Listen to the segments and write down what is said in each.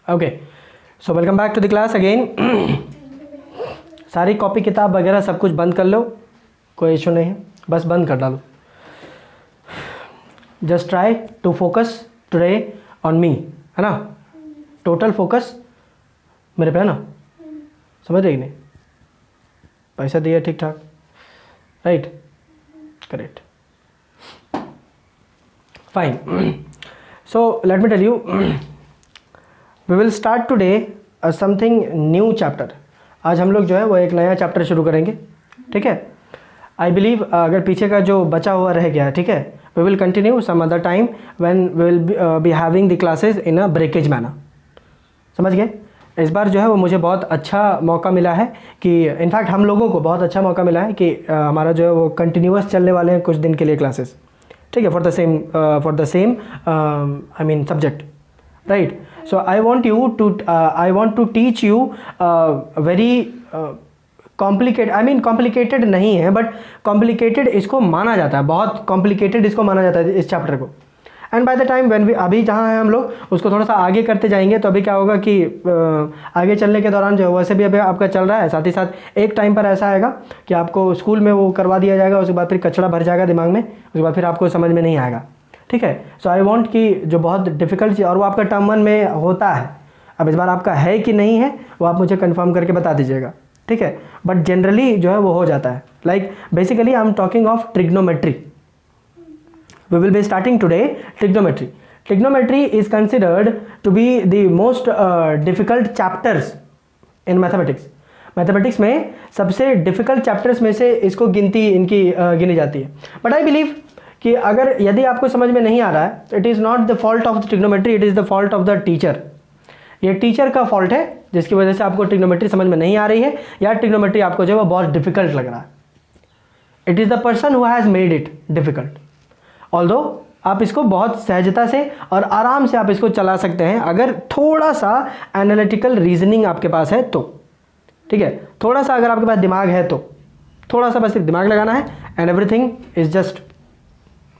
Okay, so welcome back to the class again. सारी copy किताब वगैरह सब कुछ बंद कर लो, कोई इशू नहीं है, बस बंद कर डालो। Just try to focus today on me, है ना। टोटल फोकस मेरे पे है ना, समझ रही नहीं। पैसा दिया ठीक ठाक, right, correct, fine. So let me tell you, we will start today something new chapter. आज हम लोग जो है वो एक नया चैप्टर शुरू करेंगे, ठीक है। आई बिलीव अगर पीछे का जो बचा हुआ रह गया है, ठीक है, we will continue some other time when we will be having the classes in a breakage manner. समझ गए। इस बार जो है वो मुझे बहुत अच्छा मौका मिला है कि इनफैक्ट हम लोगों को बहुत अच्छा मौका मिला है कि हमारा जो है वो कंटिन्यूअस चलने वाले हैं कुछ दिन के लिए क्लासेस, ठीक है, for the same I mean subject, right. So I want to teach you very complicated, I mean complicated नहीं है बट complicated इसको माना जाता है, बहुत complicated इसको माना जाता है इस चैप्टर को। And by the time when we अभी जहाँ हैं हम लोग उसको थोड़ा सा आगे करते जाएंगे, तो अभी क्या होगा कि आगे चलने के दौरान जो है वैसे भी अभी आपका चल रहा है, साथ ही साथ एक टाइम पर ऐसा आएगा कि आपको स्कूल में वो करवा दिया जाएगा, उसके बाद फिर कचरा भर जाएगा दिमाग में, उसके बाद फिर आपको समझ में नहीं आएगा, ठीक है। सो आई वांट कि जो बहुत डिफ़िकल्ट चीज़ और वो आपका टर्म 1 में होता है, अब इस बार आपका है कि नहीं है वो आप मुझे कंफर्म करके बता दीजिएगा, ठीक है। बट जनरली जो है वो हो जाता है। Like basically I am talking of trigonometry. We will be starting today trigonometry. Trigonometry is considered to be the most difficult chapters in mathematics. Mathematics में सबसे डिफ़िकल्ट चैप्टर्स में से इसको गिनी जाती है। बट आई बिलीव कि अगर यदि आपको समझ में नहीं आ रहा है, it is not the fault of the trigonometry, it is the fault of the teacher. ये टीचर का फॉल्ट है जिसकी वजह से आपको ट्रिग्नोमेट्री समझ में नहीं आ रही है या ट्रिग्नोमेट्री आपको जो है वो बहुत डिफिकल्ट लग रहा है। It is the person who has made it difficult. Although आप इसको बहुत सहजता से और आराम से आप इसको चला सकते हैं अगर थोड़ा सा एनालिटिकल रीजनिंग आपके पास है तो, ठीक है। थोड़ा सा अगर आपके पास दिमाग है तो थोड़ा सा बस सिर्फ दिमाग लगाना है एंड एवरीथिंग इज जस्ट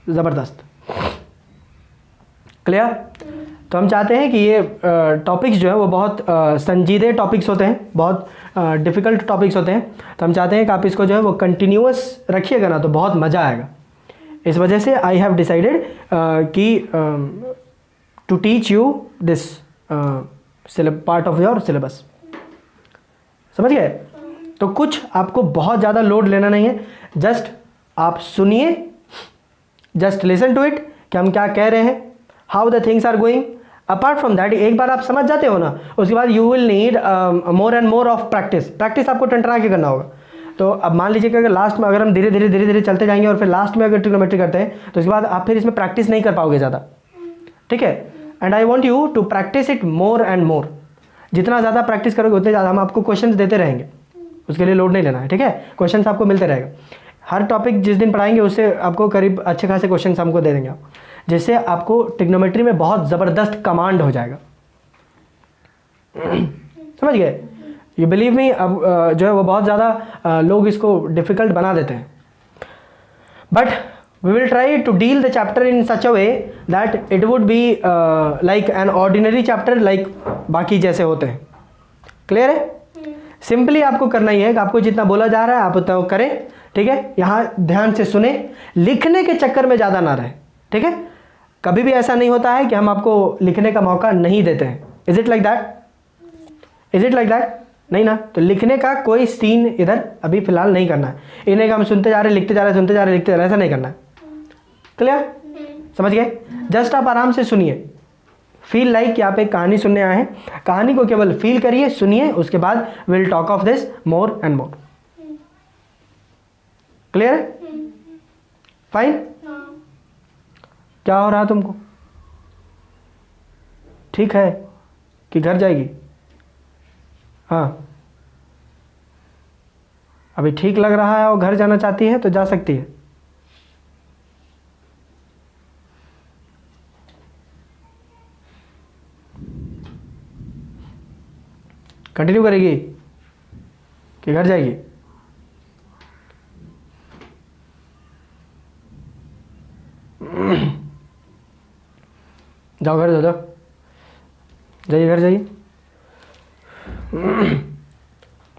ज़बरदस्त। क्लियर। तो हम चाहते हैं कि ये टॉपिक्स जो है वो बहुत संजीदे टॉपिक्स होते हैं, बहुत डिफ़िकल्ट टॉपिक्स होते हैं, तो हम चाहते हैं कि आप इसको जो है वो कंटिन्यूअस रखिएगा ना तो बहुत मज़ा आएगा। इस वजह से आई हैव डिसाइडेड कि to teach you this part of your syllabus. समझ गए। तो कुछ आपको बहुत ज़्यादा लोड लेना नहीं है, जस्ट आप सुनिए, जस्ट लिसन टू इट कि हम क्या कह रहे हैं, how the things are going. Apart from that एक बार आप समझ जाते हो ना, उसके बाद you will need more and more of practice. Practice आपको टंटरा के करना होगा। तो अब मान लीजिए कि अगर लास्ट में अगर हम धीरे धीरे चलते जाएंगे और फिर लास्ट में अगर ट्रिग्नोमेट्री करते हैं तो उसके बाद आप फिर इसमें प्रैक्टिस नहीं कर पाओगे ज़्यादा, ठीक है। And I want you to practice it more and more. जितना ज़्यादा प्रैक्टिस करोगे उतने ज़्यादा हम आपको क्वेश्चन देते रहेंगे, उसके लिए लोड नहीं लेना है, ठीक है। क्वेश्चन आपको मिलते रहेगा। हर टॉपिक जिस दिन पढ़ाएंगे उससे आपको करीब अच्छे खासे क्वेश्चन हमको दे देंगे आप, जिससे आपको ट्रिग्नोमेट्री में बहुत ज़बरदस्त कमांड हो जाएगा। समझ गए। यू बिलीव मी, अब जो है वो बहुत ज़्यादा लोग इसको डिफ़िकल्ट बना देते हैं, but we will try to deal the chapter in such a way that it would be like an ordinary chapter, like बाकी जैसे होते हैं। क्लियर है। सिंपली आपको करना ही है कि आपको जितना बोला जा रहा है आप उतना करें, ठीक है। यहाँ ध्यान से सुने, लिखने के चक्कर में ज़्यादा ना रहे, ठीक है। कभी भी ऐसा नहीं होता है कि हम आपको लिखने का मौका नहीं देते हैं। Is it like that? Is it like that? नहीं ना। तो लिखने का कोई सीन इधर अभी फिलहाल नहीं करना है। इन्हें हम सुनते जा रहे लिखते जा रहे, सुनते जा रहे लिखते जा रहे, ऐसा नहीं करना है। क्लियर। समझ गए। जस्ट आप आराम से सुनिए, फील लाइक कि आप एक कहानी सुनने आए हैं। कहानी को केवल फील करिए, सुनिए, उसके बाद will talk of this more and more. Clear है। फाइन। क्या हो रहा है तुमको? ठीक है कि घर जाएगी? हाँ, अभी ठीक लग रहा है और घर जाना चाहती है तो जा सकती है। कंटिन्यू करेगी कि घर जाएगी? जाओ घर जाओ, जाइए घर जाइए।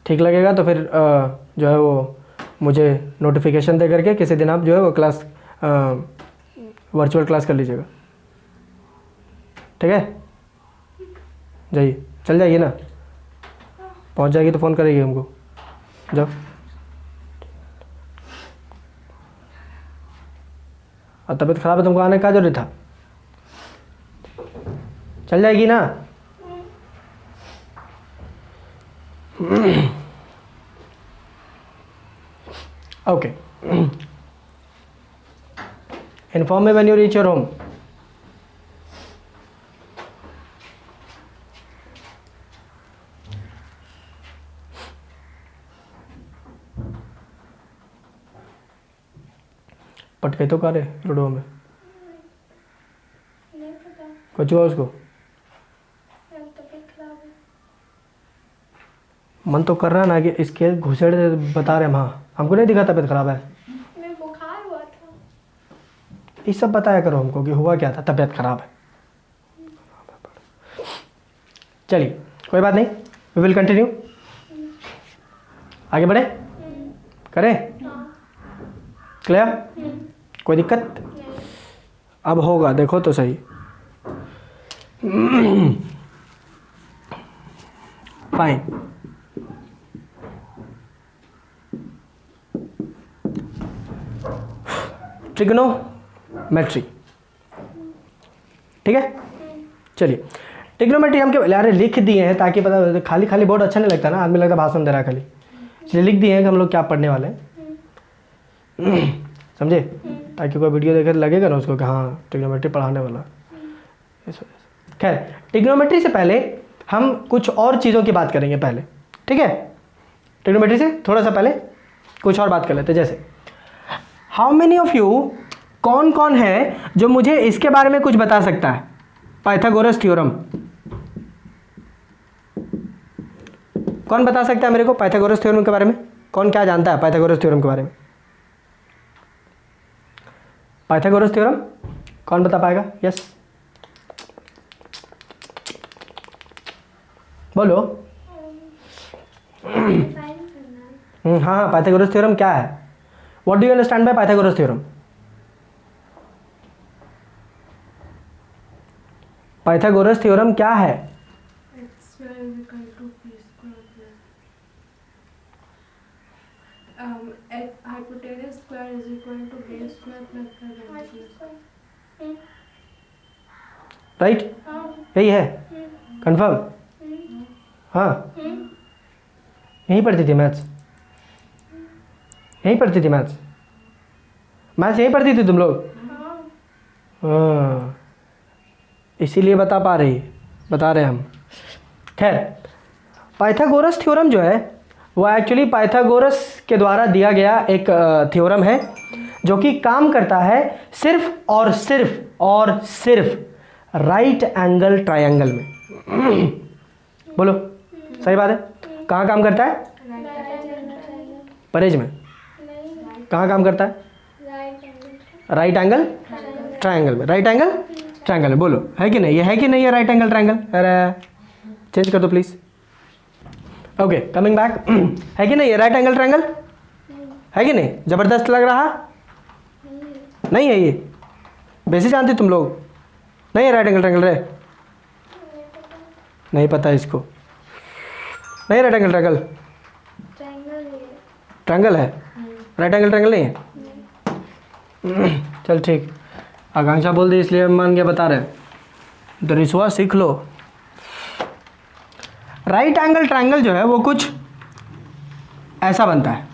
ठीक लगेगा तो फिर जो है वो मुझे नोटिफिकेशन दे करके किसी दिन आप जो है वो क्लास वर्चुअल क्लास कर लीजिएगा, ठीक है। जाइए, चल जाइए ना, पहुंच जाएगी तो फ़ोन करेगी हमको। जाओ, और तबीयत ख़राब है तुमको आने का जरूरी था, चल जाएगी ना। Okay, inform me when you reach your home. पटके तो करे लूडो में, कुछ हुआ उसको? मन तो कर रहा है ना कि इसके घुसेड़े बता रहे हम, हाँ हमको नहीं दिखा तबीयत खराब है, बुखार हुआ था। ये सब बताया करो हमको कि हुआ क्या था, तबीयत खराब है। चलिए कोई बात नहीं, वी विल कंटिन्यू, आगे बढ़े, करें, क्लियर, कोई दिक्कत? अब होगा, देखो तो सही। फाइन, ट्रिग्नोमेट्री, ठीक है। चलिए, ट्रिग्नोमेट्री हम क्या यार लिख दिए हैं ताकि पता, खाली खाली बहुत अच्छा नहीं लगता ना, आदमी लगता भाषण दे रहा है खाली, इसलिए लिख दिए हैं कि हम लोग क्या पढ़ने वाले हैं, समझे, ताकि कोई वीडियो देखे लगेगा ना उसको कि हाँ ट्रिग्नोमेट्री पढ़ाने वाला, इस वजह से। खैर, ट्रिग्नोमेट्री से पहले हम कुछ और चीज़ों की बात करेंगे पहले, ठीक है। ट्रिग्नोमेट्री से थोड़ा सा पहले कुछ और बात कर लेते हैं, जैसे हाउ मेनी ऑफ यू, कौन कौन है जो मुझे इसके बारे में कुछ बता सकता है, पाइथागोरस थ्योरम, कौन बता सकता है मेरे को पाइथागोरस थ्योरम के बारे में? कौन क्या जानता है पाइथागोरस थ्योरम के बारे में? पाइथागोरस थ्योरम कौन बता पाएगा? यस बोलो। हाँ हाँ, पाइथागोरस थ्योरम क्या है? What do you understand by Pythagoras theorem? Pythagoras theorem क्या है? Hypotenuse square is equal to base square plus perpendicular square. Right, यही है, कंफर्म? हाँ, यहीं पढ़ती थी मैथ्स, यहीं पढ़ती थी मैथ्स, मैथ्स यहीं पढ़ती थी तुम लोग? हाँ, इसीलिए बता रहे हम। खैर, पाइथागोरस थ्योरम जो है वो एक्चुअली पाइथागोरस के द्वारा दिया गया एक थ्योरम है जो कि काम करता है सिर्फ और सिर्फ राइट एंगल ट्रायंगल में। बोलो, सही बात है। कहाँ काम करता है? परहेज में। कहाँ काम करता है? राइट एंगल ट्रायंगल में। राइट एंगल ट्रायंगल में, बोलो है कि नहीं? ये है कि नहीं है राइट एंगल ट्रायंगल? अरे चेंज कर दो प्लीज़। ओके, कमिंग बैक, है कि नहीं ये राइट एंगल ट्रायंगल? है कि नहीं? ज़बरदस्त लग रहा नहीं है? ये बेसिक जानते तुम लोग? नहीं है राइट एंगल ट्रायंगल? रे नहीं पता इसको? नहीं राइट एंगल ट्रायंगल? ट्रायंगल है, राइट एंगल ट्रायंगल नहीं है? चल ठीक, आकांक्षा बोल दी इसलिए हम मान के बता रहे हैं। तो रिश्वा सीख लो। राइट एंगल ट्रायंगल जो है वो कुछ ऐसा बनता है,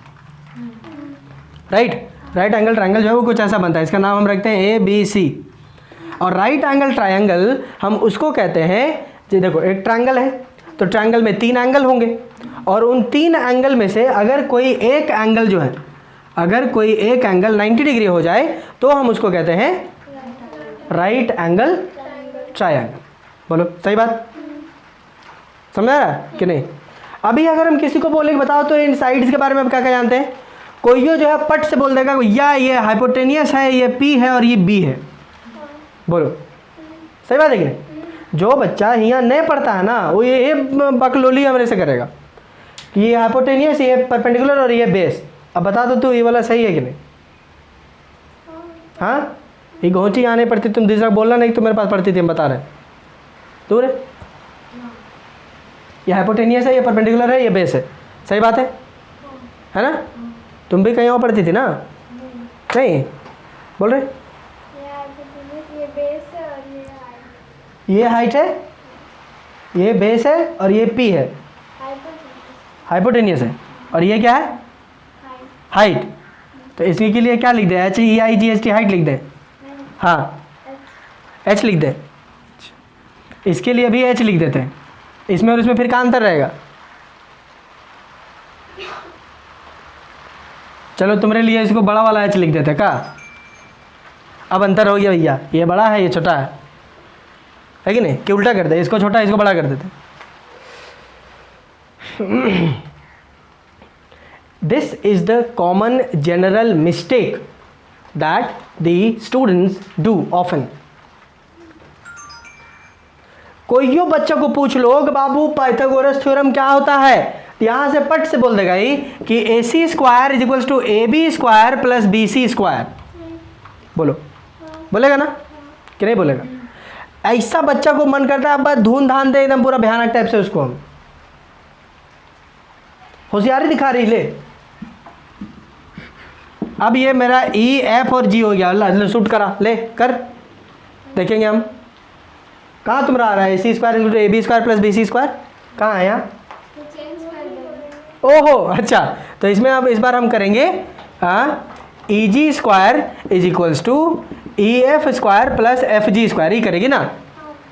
राइट एंगल ट्रायंगल जो है वो कुछ ऐसा बनता है। इसका नाम हम रखते हैं ABC। और राइट एंगल ट्रायंगल हम उसको कहते हैं, जी देखो एक ट्रायंगल है तो ट्रायंगल में 3 एंगल होंगे, और उन 3 एंगल में से अगर कोई एक एंगल जो है, अगर कोई एक एंगल 90 डिग्री हो जाए तो हम उसको कहते हैं राइट एंगल ट्रायंगल। बोलो सही बात, समझ आ रहा है कि नहीं? अभी अगर हम किसी को बोले बताओ तो इन साइड्स के बारे में आप क्या क्या जानते हैं? कोई जो है पट से बोल देगा या ये हाइपोटेनियस है, ये P है और ये B है। बोलो सही बात है कि नहीं? जो बच्चा यहाँ नहीं पढ़ता है ना वो ये बकलोली हमरे से करेगा कि ये हाइपोटेनियस, ये परपेंडिकुलर और ये बेस। अब बता दो तू ये वाला सही है कि नहीं? हाँ, ये घोंची आने पड़ती, तुम दूसरा बोलना नहीं, तो मेरे पास पढ़ती थी, हम बता रहे दूर है। ये हाइपोटेनियस है, ये परपेंडिकुलर है, ये बेस है, सही बात है ना? तुम भी कहीं और पढ़ती थी ना? नहीं बोल रहे? ये हाइट है, ये बेस है और ये पी है, हाइपोटेनियस है। और ये क्या है? हाइट। तो इसके के लिए क्या लिख दे? HEIGHT हाइट लिख दे। हाँ, H लिख दे। इसके लिए भी H लिख देते हैं। इसमें और इसमें फिर क्या अंतर रहेगा? चलो तुम्हारे लिए इसको बड़ा वाला H लिख देते का। अब अंतर हो गया भैया, ये बड़ा है, ये छोटा है कि नहीं? कि उल्टा कर दे, इसको छोटा इसको बड़ा कर देते। This is the common general mistake that the students do often. कोई यो बच्चा को पूछ लो कि बाबू पाइथागोरस थ्योरम क्या होता है, यहाँ से पट से बोल देगा ही कि AC square is equals to AB square plus BC square. बोलो, बोलेगा ना कि नहीं बोलेगा? ऐसा बच्चा को मन करता है अब धून धान दे एकदम पूरा भयानक टाइप से उसको हम होशियारी दिखा रही ले। अब ये मेरा E F और G हो गया, ले शूट करा, ले कर देखेंगे हम। कहाँ तुम्हारा आ रहा है? AC square AB square plus BC square कहाँ है यहाँ? ओहो अच्छा, तो इसमें अब इस बार हम करेंगे EG square is equals to EF square plus FG square. ये करेगी ना?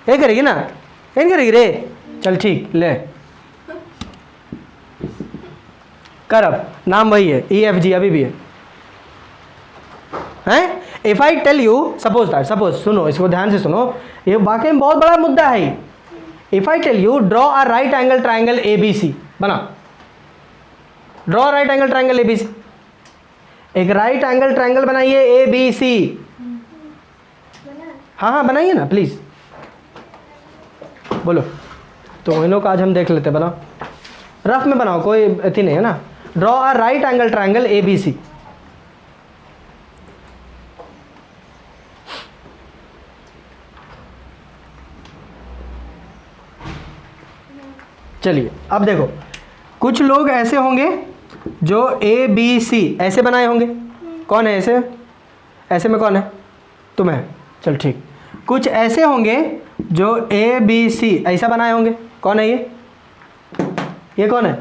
ये करेगी ना? ये नहीं करेगी रे? चल ठीक, ले कर। अब नाम वही है, EFG अभी भी है। हैं? If I tell you, suppose सुनो, इसको ध्यान से सुनो, ये वाकई में बहुत बड़ा मुद्दा है। If I tell you draw a right angle triangle ABC, बना, draw right angle triangle ABC। एक राइट एंगल ट्राइंगल बनाइए ABC। हाँ बनाइए ना प्लीज, बोलो। तो इन लोग आज हम देख लेते, बनाओ, रफ में बनाओ, कोई अति नहीं है ना। Draw a right angle triangle ABC। चलिए अब देखो, कुछ लोग ऐसे होंगे जो ABC ऐसे बनाए होंगे। कौन है ऐसे? ऐसे में कौन है? तुम है, चल ठीक। कुछ ऐसे होंगे जो ABC ऐसा बनाए होंगे। कौन है ये? ये कौन है?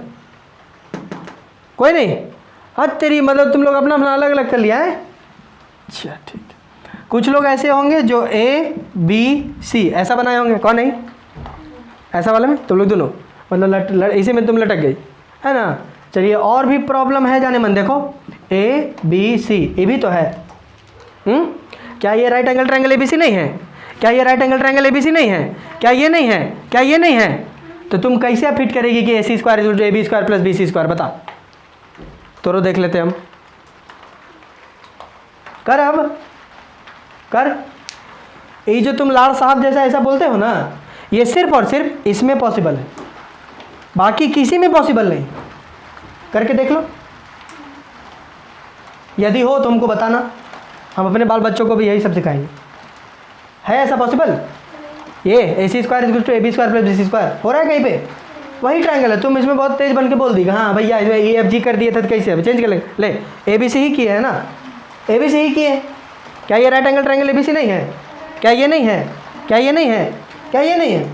कोई नहीं? हाँ तेरी, मतलब तुम लोग अपना अपना अलग अलग कर लिया है। अच्छा ठीक है। कुछ लोग ऐसे होंगे जो ABC ऐसा बनाए होंगे। कौन नहीं? ऐसा वाले में तुम लोग दोनों, मतलब इसी में तुम लटक गई है ना। चलिए और भी प्रॉब्लम है, जाने मन देखो, ABC ये भी तो है। क्या ये राइट एंगल ट्रायंगल ABC नहीं है? क्या ये राइट एंगल ट्रायंगल ABC नहीं है? क्या ये नहीं है? क्या ये नहीं है? तो तुम कैसे फिट करेगी कि AC square AB square plus BC square? बता तो देख लेते हम। कर, अब कर। ये जो तुम लाड़ साहब जैसा ऐसा बोलते हो ना, ये सिर्फ और सिर्फ इसमें पॉसिबल है, बाकी किसी में पॉसिबल नहीं। करके देख लो, यदि हो तो हमको बताना, हम अपने बाल बच्चों को भी यही सब सिखाएंगे। है ऐसा पॉसिबल? ये AC square equal to AB square plus BC square हो रहा है कहीं पे? वही ट्रायंगल है। तुम इसमें बहुत तेज बन के बोल दी, हाँ भैया इसमें EFG कर दिए थे, तो कैसे अब चेंज कर ले ABC ही किए है ना, ABC ही किए। क्या ये राइट एंगल ट्रायंगल ABC नहीं है? क्या ये नहीं है? क्या ये नहीं है? क्या ये नहीं है?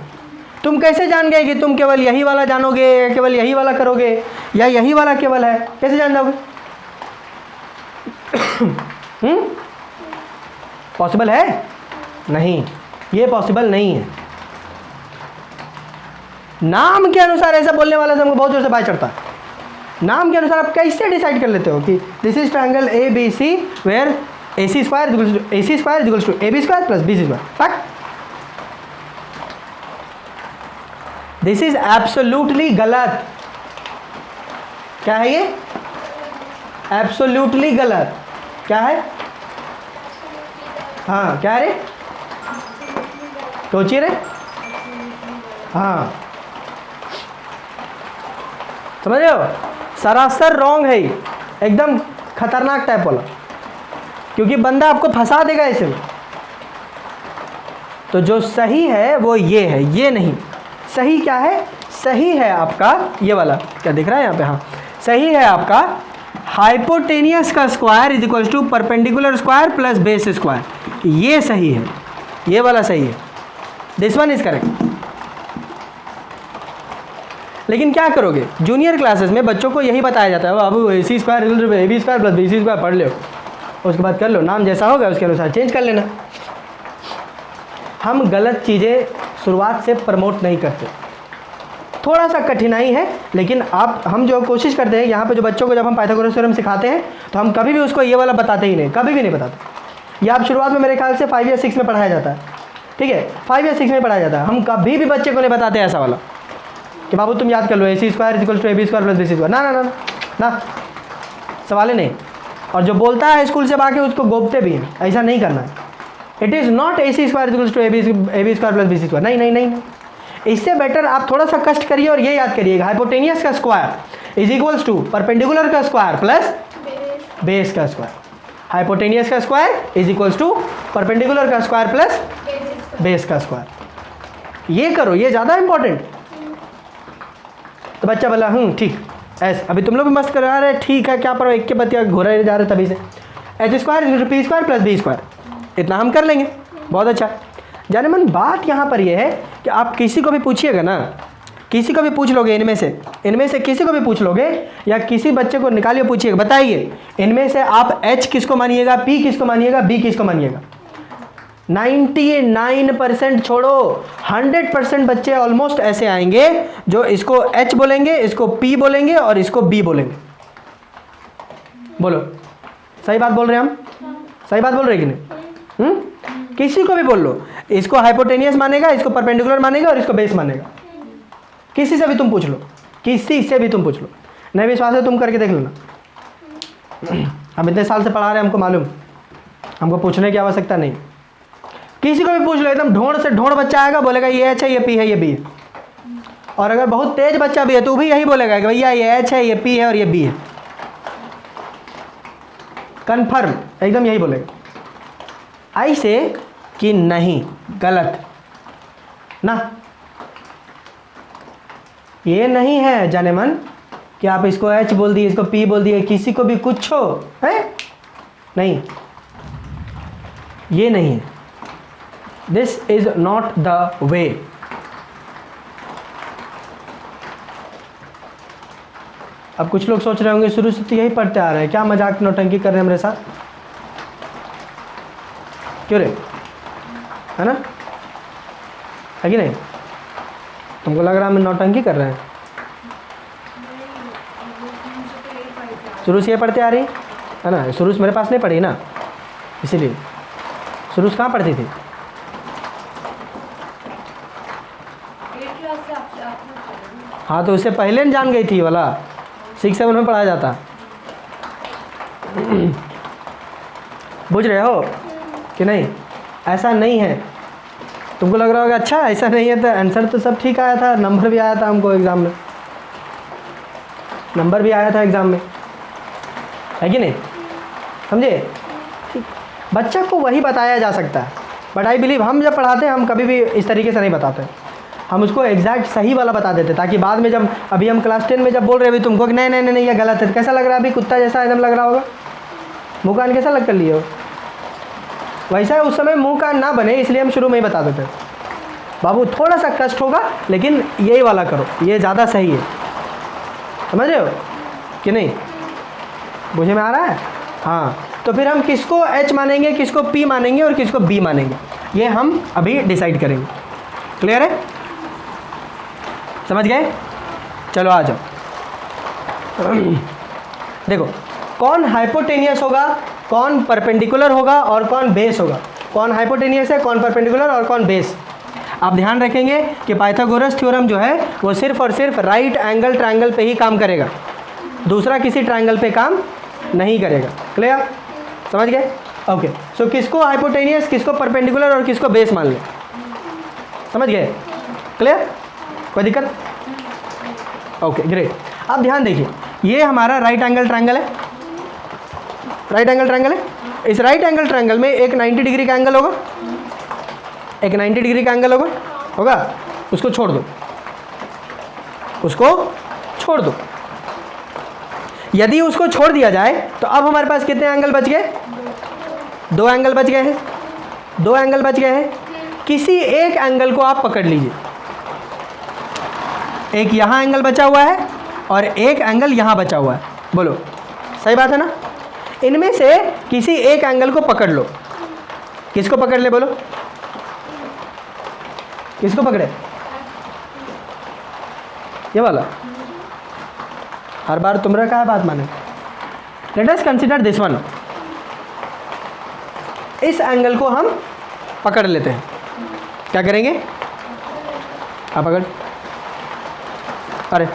तुम कैसे जान गए कि तुम केवल यही वाला जानोगे, केवल यही वाला करोगे, या यही वाला केवल है? कैसे जान जाओगे? पॉसिबल है? नहीं, ये पॉसिबल नहीं है। नाम के अनुसार ऐसा बोलने वाला से हमको बहुत जोर से बाय चढ़ता है। नाम के अनुसार आप कैसे डिसाइड कर लेते हो कि this is triangle ABC where AC square equals to AB square plus BC square? This is absolutely गलत। क्या है ये? एब्सोल्युटली गलत। क्या है? हाँ क्या है रे? सोचिए रे, हाँ, समझ रहे हो, सरासर रॉन्ग है, एकदम खतरनाक टाइप वाला, क्योंकि बंदा आपको फंसा देगा ऐसे में। तो जो सही है वो ये है, ये नहीं। सही क्या है? सही है आपका ये वाला, क्या दिख रहा है यहाँ पे, हाँ सही है आपका हाइपोटेनियस का square is equal to perpendicular square plus base square, ये सही है, ये वाला सही है, दिस वन इज करेक्ट। लेकिन क्या करोगे, जूनियर क्लासेस में बच्चों को यही बताया जाता है, बाबू A C square A B square plus B C square पढ़ लो, उसके बाद कर लो, नाम जैसा होगा उसके अनुसार चेंज कर लेना। हम गलत चीज़ें शुरुआत से प्रमोट नहीं करते, थोड़ा सा कठिनाई है, लेकिन हम जो कोशिश करते हैं यहाँ पे जो बच्चों को जब हम पाइथागोरस थ्योरम सिखाते हैं तो हम कभी भी उसको ये वाला बताते ही नहीं, कभी भी नहीं बताते। ये आप शुरुआत में मेरे ख्याल से 5 या 6 में पढ़ाया जाता है, ठीक है, 5 या 6 में पढ़ाया जाता है। हम कभी भी बच्चे को नहीं बताते ऐसा वाला कि बाबू तुम याद कर लो A C square equal to A B square plus B C square, ना ना ना ना, सवाल ही नहीं। और जो बोलता है स्कूल से आके उसको गोपते भी हैं, ऐसा नहीं करना है। It is not A C square equal to A B square plus B C square, नहीं नहीं नहीं। इससे बेटर आप थोड़ा सा कष्ट करिए और ये याद करिएगा, हाइपोटेनियस का square is equals to perpendicular का स्क्वायर प्लस बेस का स्क्वायर। हाइपोटेनियस का square is equals to perpendicular का स्क्वायर प्लस बेस का स्क्वायर। ये करो, ये ज़्यादा इंपॉर्टेंट। तो बच्चा बोला ठीक ऐसे, अभी तुम लोग भी मस्त करा रहे, ठीक है क्या पर एक के बतिया घोरा जा रहे तभी से, H square P square plus B square, इतना हम कर लेंगे, बहुत अच्छा। जाने मन बात यहाँ पर यह है कि आप किसी को भी पूछिएगा ना, किसी को भी पूछ लोगे इनमें से किसी को भी पूछ लोगे, या किसी बच्चे को निकालिए पूछिएगा, बताइए इनमें से आप H किसको मानिएगा, P किसको मानिएगा, B किसको मानिएगा। 99% छोड़ो, 100% बच्चे ऑलमोस्ट ऐसे आएंगे जो इसको H बोलेंगे, इसको P बोलेंगे और इसको B बोलेंगे। बोलो सही बात बोल रहे हैं हम, सही बात बोल रहे हैं कि नहीं? किसी को भी बोल लो, इसको हाइपोटेनियस मानेगा, इसको परपेंडिकुलर मानेगा और इसको बेस मानेगा। किसी से भी तुम पूछ लो, किसी से भी तुम पूछ लो, नहीं विश्वास है तुम करके देख लेना। हम इतने साल से पढ़ा रहे हैं, हमको मालूम, हमको पूछने की आवश्यकता नहीं। किसी को भी पूछ लो, एकदम ढोंड से ढोंड बच्चा आएगा, बोलेगा ये एच है, ये पी है, ये बी है। और अगर बहुत तेज बच्चा भी है तो भी यही बोलेगा कि भैया ये एच है, ये पी है और ये बी है, कन्फर्म एकदम यही बोलेगा। ऐसे कि नहीं, गलत ना, ये नहीं है जाने मन कि आप इसको एच बोल दिए, इसको पी बोल दिए, किसी को भी कुछ हो है, नहीं, ये नहीं है। This is not the way. अब कुछ लोग सोच रहे होंगे शुरू से तो यही पढ़ते आ रहे हैं, क्या मजाक नौटंकी कर रहे हैं मेरे साथ, क्यों रे, है ना, है कि नहीं? तुमको लग रहा है हम नौटंकी कर रहे हैं? शुरू से ये पढ़ते आ रही है ना, शुरू से मेरे पास नहीं पढ़ी ना, इसीलिए। शुरू से कहाँ पढ़ती थी? हाँ तो उससे पहले न जान गई थी वाला, 6-7 में पढ़ाया जाता। बुझ रहे हो कि नहीं? ऐसा नहीं है। तुमको लग रहा होगा अच्छा ऐसा नहीं है, तो आंसर तो सब ठीक आया था, नंबर भी आया था हमको एग्ज़ाम में, नंबर भी आया था एग्ज़ाम में, है कि नहीं? समझे? ठीक, बच्चा को वही बताया जा सकता है, बट आई बिलीव हम जब पढ़ाते हैं हम कभी भी इस तरीके से नहीं बताते, हम उसको एग्जैक्ट सही वाला बता देते, ताकि बाद में जब अभी हम क्लास 10 में जब बोल रहे अभी तुमको कि नहीं नहीं नहीं ये गलत है, कैसा लग रहा है अभी? कुत्ता जैसा एकदम लग रहा होगा, मुँह कान कैसा लग कर लिए हो? वैसा उस समय मुंह कान ना बने, इसलिए हम शुरू में ही बता देते हैं बाबू थोड़ा सा कष्ट होगा लेकिन यही वाला करो, ये ज़्यादा सही है। समझ रहे हो कि नहीं? बुझे में आ रहा है? हाँ, तो फिर हम किसको H मानेंगे, किसको P मानेंगे और किसको B मानेंगे, ये हम अभी डिसाइड करेंगे। क्लियर है? समझ गए? चलो आ जाओ। देखो कौन हाइपोटेनियस होगा, कौन परपेंडिकुलर होगा और कौन बेस होगा, कौन हाइपोटेनियस है, कौन परपेंडिकुलर और कौन बेस। आप ध्यान रखेंगे कि पाइथागोरस थ्योरम जो है वो सिर्फ और सिर्फ राइट एंगल ट्रायंगल पे ही काम करेगा, दूसरा किसी ट्रायंगल पे काम नहीं करेगा। क्लियर? समझ गए? ओके, सो किसको हाइपोटेनियस, किसको परपेंडिकुलर और किसको बेस मान ले, समझ गए? क्लियर? कोई दिक्कत? Okay great. अब ध्यान देखिए, ये हमारा राइट एंगल ट्रायंगल है, राइट एंगल ट्रायंगल है। इस राइट एंगल ट्रायंगल में एक 90 डिग्री का एंगल होगा, एक 90 डिग्री का एंगल होगा। उसको छोड़ दो, उसको छोड़ दो। यदि उसको छोड़ दिया जाए तो अब हमारे पास कितने एंगल बच गए? 2 एंगल बच गए हैं, 2 एंगल बच गए हैं। किसी एक एंगल को आप पकड़ लीजिए, एक यहाँ एंगल बचा हुआ है और एक एंगल यहाँ बचा हुआ है। बोलो सही बात है ना? इनमें से किसी एक एंगल को पकड़ लो। किसको पकड़ ले? बोलो किसको पकड़े? ये वाला। हर बार तुमरा का बात माने। Let us consider this one. इस एंगल को हम पकड़ लेते हैं। क्या करेंगे? आप पकड़, अरे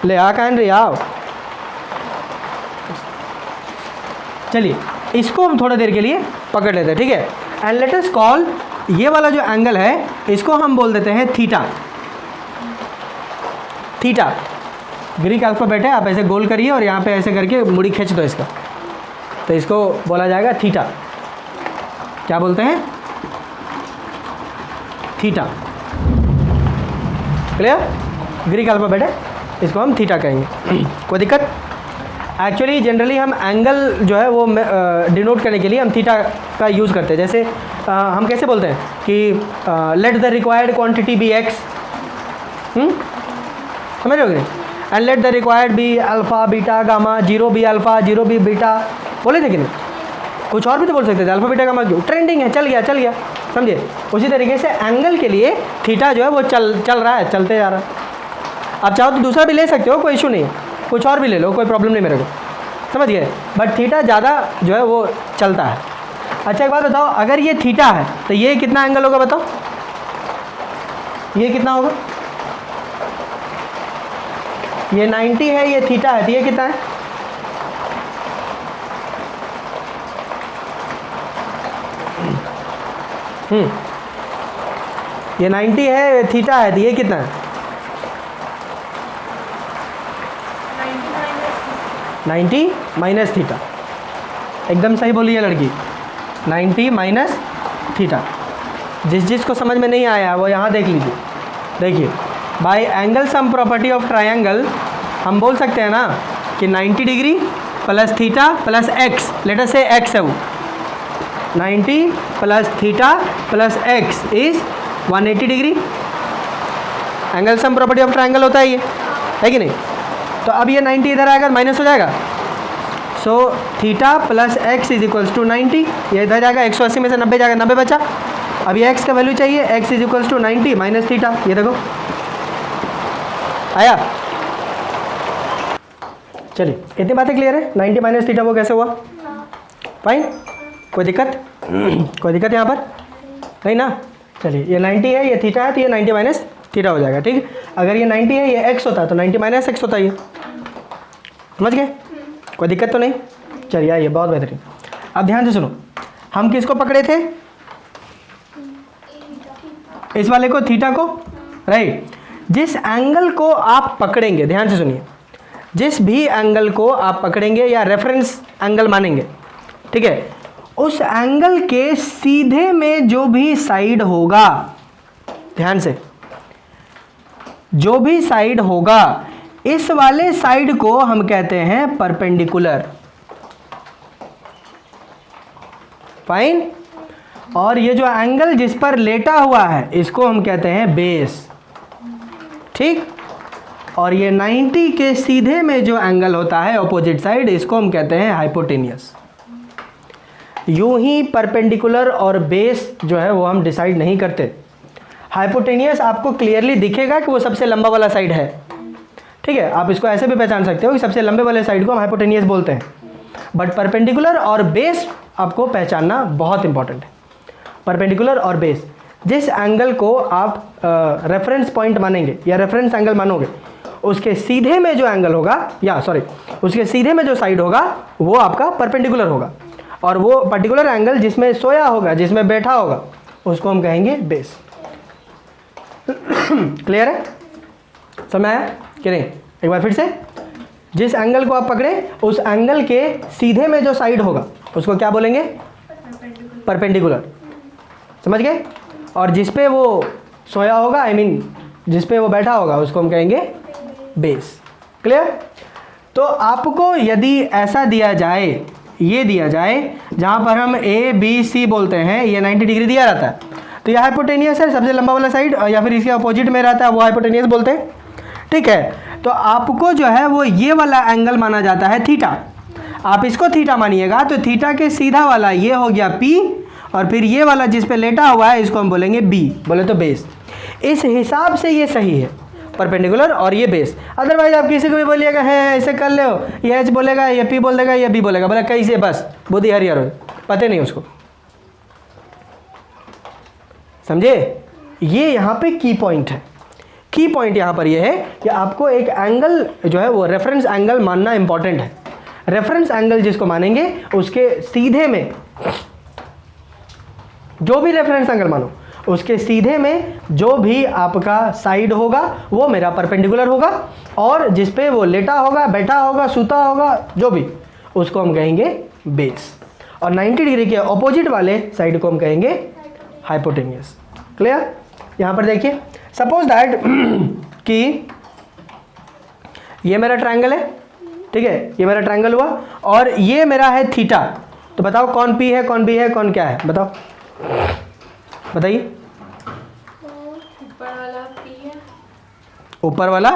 ले आ कान रे आओ। चलिए इसको हम थोड़ा देर के लिए पकड़ लेते हैं, ठीक है। एंड लेट अस कॉल ये वाला जो एंगल है इसको हम बोल देते हैं थीटा। थीटा ग्रीक अल्फ़ाबेट है, आप ऐसे गोल करिए और यहाँ पे ऐसे करके मुड़ी खींच दो इसका, तो इसको बोला जाएगा थीटा। क्या बोलते हैं? थीटा। क्लियर? ग्रीक अल्फ़ाबेट है, इसको हम थीटा कहेंगे। कोई दिक्कत? एक्चुअली जनरली हम एंगल जो है वो डिनोट करने के लिए हम थीटा का यूज़ करते हैं। जैसे हम कैसे बोलते हैं कि let the required quantity be X, समझ रहे हो? And let the required be alpha beta gamma, 0 be alpha 0 be beta, बोले थे कि नहीं? कुछ और भी तो बोल सकते थे, अल्फ़ा बीटा गामा क्यों? ट्रेंडिंग है, चल गया, समझे? उसी तरीके से एंगल के लिए थीटा जो है वो चल रहा है, चलते जा रहा है। आप चाहो तो दूसरा भी ले सकते हो, कोई इशू नहीं है, कुछ और भी ले लो, कोई प्रॉब्लम नहीं मेरे को, समझ गए? बट थीटा ज़्यादा जो है वो चलता है। अच्छा एक बात बताओ, अगर ये थीटा है तो ये कितना एंगल होगा बताओ? ये कितना होगा? ये 90 है, ये थीटा है, तो ये कितना है? ये 90 है, थीटा है, तो ये कितना है? 90 माइनस थीटा। एकदम सही बोली है लड़की, 90 माइनस थीटा। जिसको समझ में नहीं आया वो यहाँ देख लीजिए। देखिए bye angle sum property of triangle हम बोल सकते हैं ना कि 90 degree plus theta plus x, let us से एक्स है वो, 90 plus theta plus X is 180 degree. Angle sum property of triangle होता है ये, है कि नहीं? तो अब ये 90 इधर आएगा माइनस हो जाएगा, so theta plus X is equals to 90। ये इधर जाएगा, 180 में से 90 जाएगा, 90 बचा। अब ये एक्स का वैल्यू चाहिए, X is equals to 90 minus theta. ये देखो आया। चलिए इतनी बातें क्लियर है? 90 माइनस थीटा वो कैसे हुआ? फाइन, कोई दिक्कत? कोई दिक्कत यहाँ पर नहीं ना? चलिए ये 90 है, ये थीटा है, तो ये 90 माइनस थीटा हो जाएगा, ठीक। अगर ये 90 है, ये एक्स होता है, तो 90 माइनस एक्स होता है, ये समझ गए? कोई दिक्कत तो नहीं? चलिए आइए, बहुत बेहतरीन। अब ध्यान से सुनो, हम किसको पकड़े थे? इस वाले को, थीटा को, राइट। जिस एंगल को आप पकड़ेंगे, ध्यान से सुनिए, जिस भी एंगल को आप पकड़ेंगे या रेफरेंस एंगल मानेंगे, ठीक है, उस एंगल के सीधे में जो भी साइड होगा, ध्यान से, जो भी साइड होगा, इस वाले साइड को हम कहते हैं परपेंडिकुलर। फाइन। और ये जो एंगल जिस पर लेटा हुआ है इसको हम कहते हैं बेस, ठीक। और ये 90 के सीधे में जो एंगल होता है ऑपोजिट साइड, इसको हम कहते हैं हाइपोटेनियस। यूं ही परपेंडिकुलर और बेस जो है वो हम डिसाइड नहीं करते। हाइपोटेनियस आपको क्लियरली दिखेगा कि वो सबसे लंबा वाला साइड है, ठीक है। आप इसको ऐसे भी पहचान सकते हो कि सबसे लंबे वाले साइड को हम हाइपोटेनियस बोलते हैं। बट परपेंडिकुलर और बेस आपको पहचानना बहुत इंपॉर्टेंट है। परपेंडिकुलर और बेस, जिस एंगल को आप रेफरेंस पॉइंट मानेंगे या रेफरेंस एंगल मानोगे, उसके सीधे में जो एंगल होगा, या सॉरी, उसके सीधे में जो साइड होगा वो आपका परपेंडिकुलर होगा। और वो पर्टिकुलर एंगल जिसमें सोया होगा, जिसमें बैठा होगा, उसको हम कहेंगे बेस। क्लियर है? समझ आया कि नहीं? एक बार फिर से, जिस एंगल को आप पकड़े उस एंगल के सीधे में जो साइड होगा उसको क्या बोलेंगे? परपेंडिकुलर। समझ गए? और जिस पे वो सोया होगा, आई मीन जिस पे वो बैठा होगा, उसको हम कहेंगे बेस। क्लियर? तो आपको यदि ऐसा दिया जाए, ये दिया जाए जहाँ पर हम ए बी सी बोलते हैं, ये 90 डिग्री दिया रहता है, तो यह हाइपोटेनियस है, सबसे लंबा वाला साइड, या फिर इसके अपोजिट में रहता है वो हाइपोटेनियस बोलते हैं। ठीक है, तो आपको जो है वो ये वाला एंगल माना जाता है थीटा। आप इसको थीटा मानिएगा तो थीटा के सीधा वाला ये हो गया पी, और फिर ये वाला जिस पे लेटा हुआ है इसको हम बोलेंगे बी, बोले तो बेस। इस हिसाब से ये सही है, परपेंडिकुलर और ये बेस। अदरवाइज आप किसी को भी बोलिएगा है ऐसे कर ले, ये एच बोलेगा, ये पी बोल देगा, ये बी बोलेगा, बोला कैसे, बस बुद्धि हरियर हो, पता नहीं उसको। समझे? ये यहाँ पे की पॉइंट है। की पॉइंट यहाँ पर ये है कि आपको एक एंगल जो है वो रेफरेंस एंगल मानना इंपॉर्टेंट है। रेफरेंस एंगल जिसको मानेंगे उसके सीधे में, जो भी रेफरेंस एंगल मानो, उसके सीधे में जो भी आपका साइड होगा वो मेरा परपेंडिकुलर होगा, और जिस पे वो लेटा होगा, बैठा होगा, सूता होगा, जो भी, उसको हम कहेंगे बेस। और 90 डिग्री के ऑपोजिट वाले साइड को हम कहेंगे हाइपोटेनियस। क्लियर? यहाँ पर देखिए, सपोज दैट कि ये मेरा ट्रायंगल है, ठीक है, ये मेरा ट्रायंगल हुआ, और ये मेरा है थीटा। तो बताओ कौन पी है, कौन बी है, कौन क्या है? बताओ, बताइए। ऊपर वाला पी है, ऊपर वाला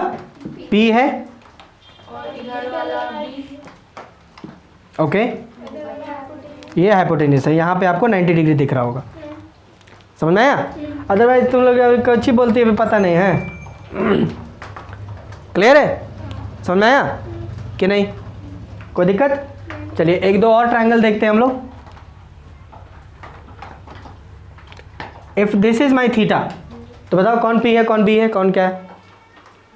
पी है, और इधर वाला बी। ओके, ये हाइपोटेनियस है। यहाँ पे आपको 90 डिग्री दिख रहा होगा। समझ में आया? अदरवाइज तुम लोग अभी कच्ची बोलती है, अभी पता नहीं है। क्लियर है? समझ में आया कि नहीं? कोई दिक्कत? चलिए एक दो और ट्रायंगल देखते हैं हम लोग। If this is my theta, तो बताओ कौन पी है, कौन बी है, कौन क्या है?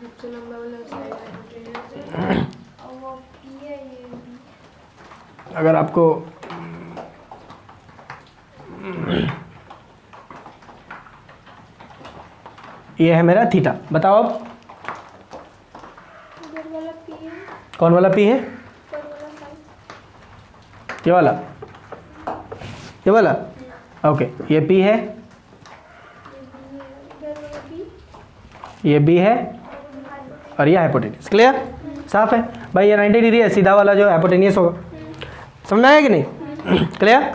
सबसे लंबा वाला साइड हाइपोटेनियस है, और वो पी है, ये बी। अगर आपको ये है मेरा थीटा, बताओ अब इधर वाला पी है, कौन वाला पी है? ऊपर वाला साइड। ये वाला, ये वाला, ओके, ये पी है, इधर वाला बी, ये बी है, और ये हाइपोटेनियस। क्लियर? साफ है भाई, ये 90 डिग्री है, सीधा वाला जो हाइपोटेनियस होगा। समझ में आया कि नहीं? क्लियर?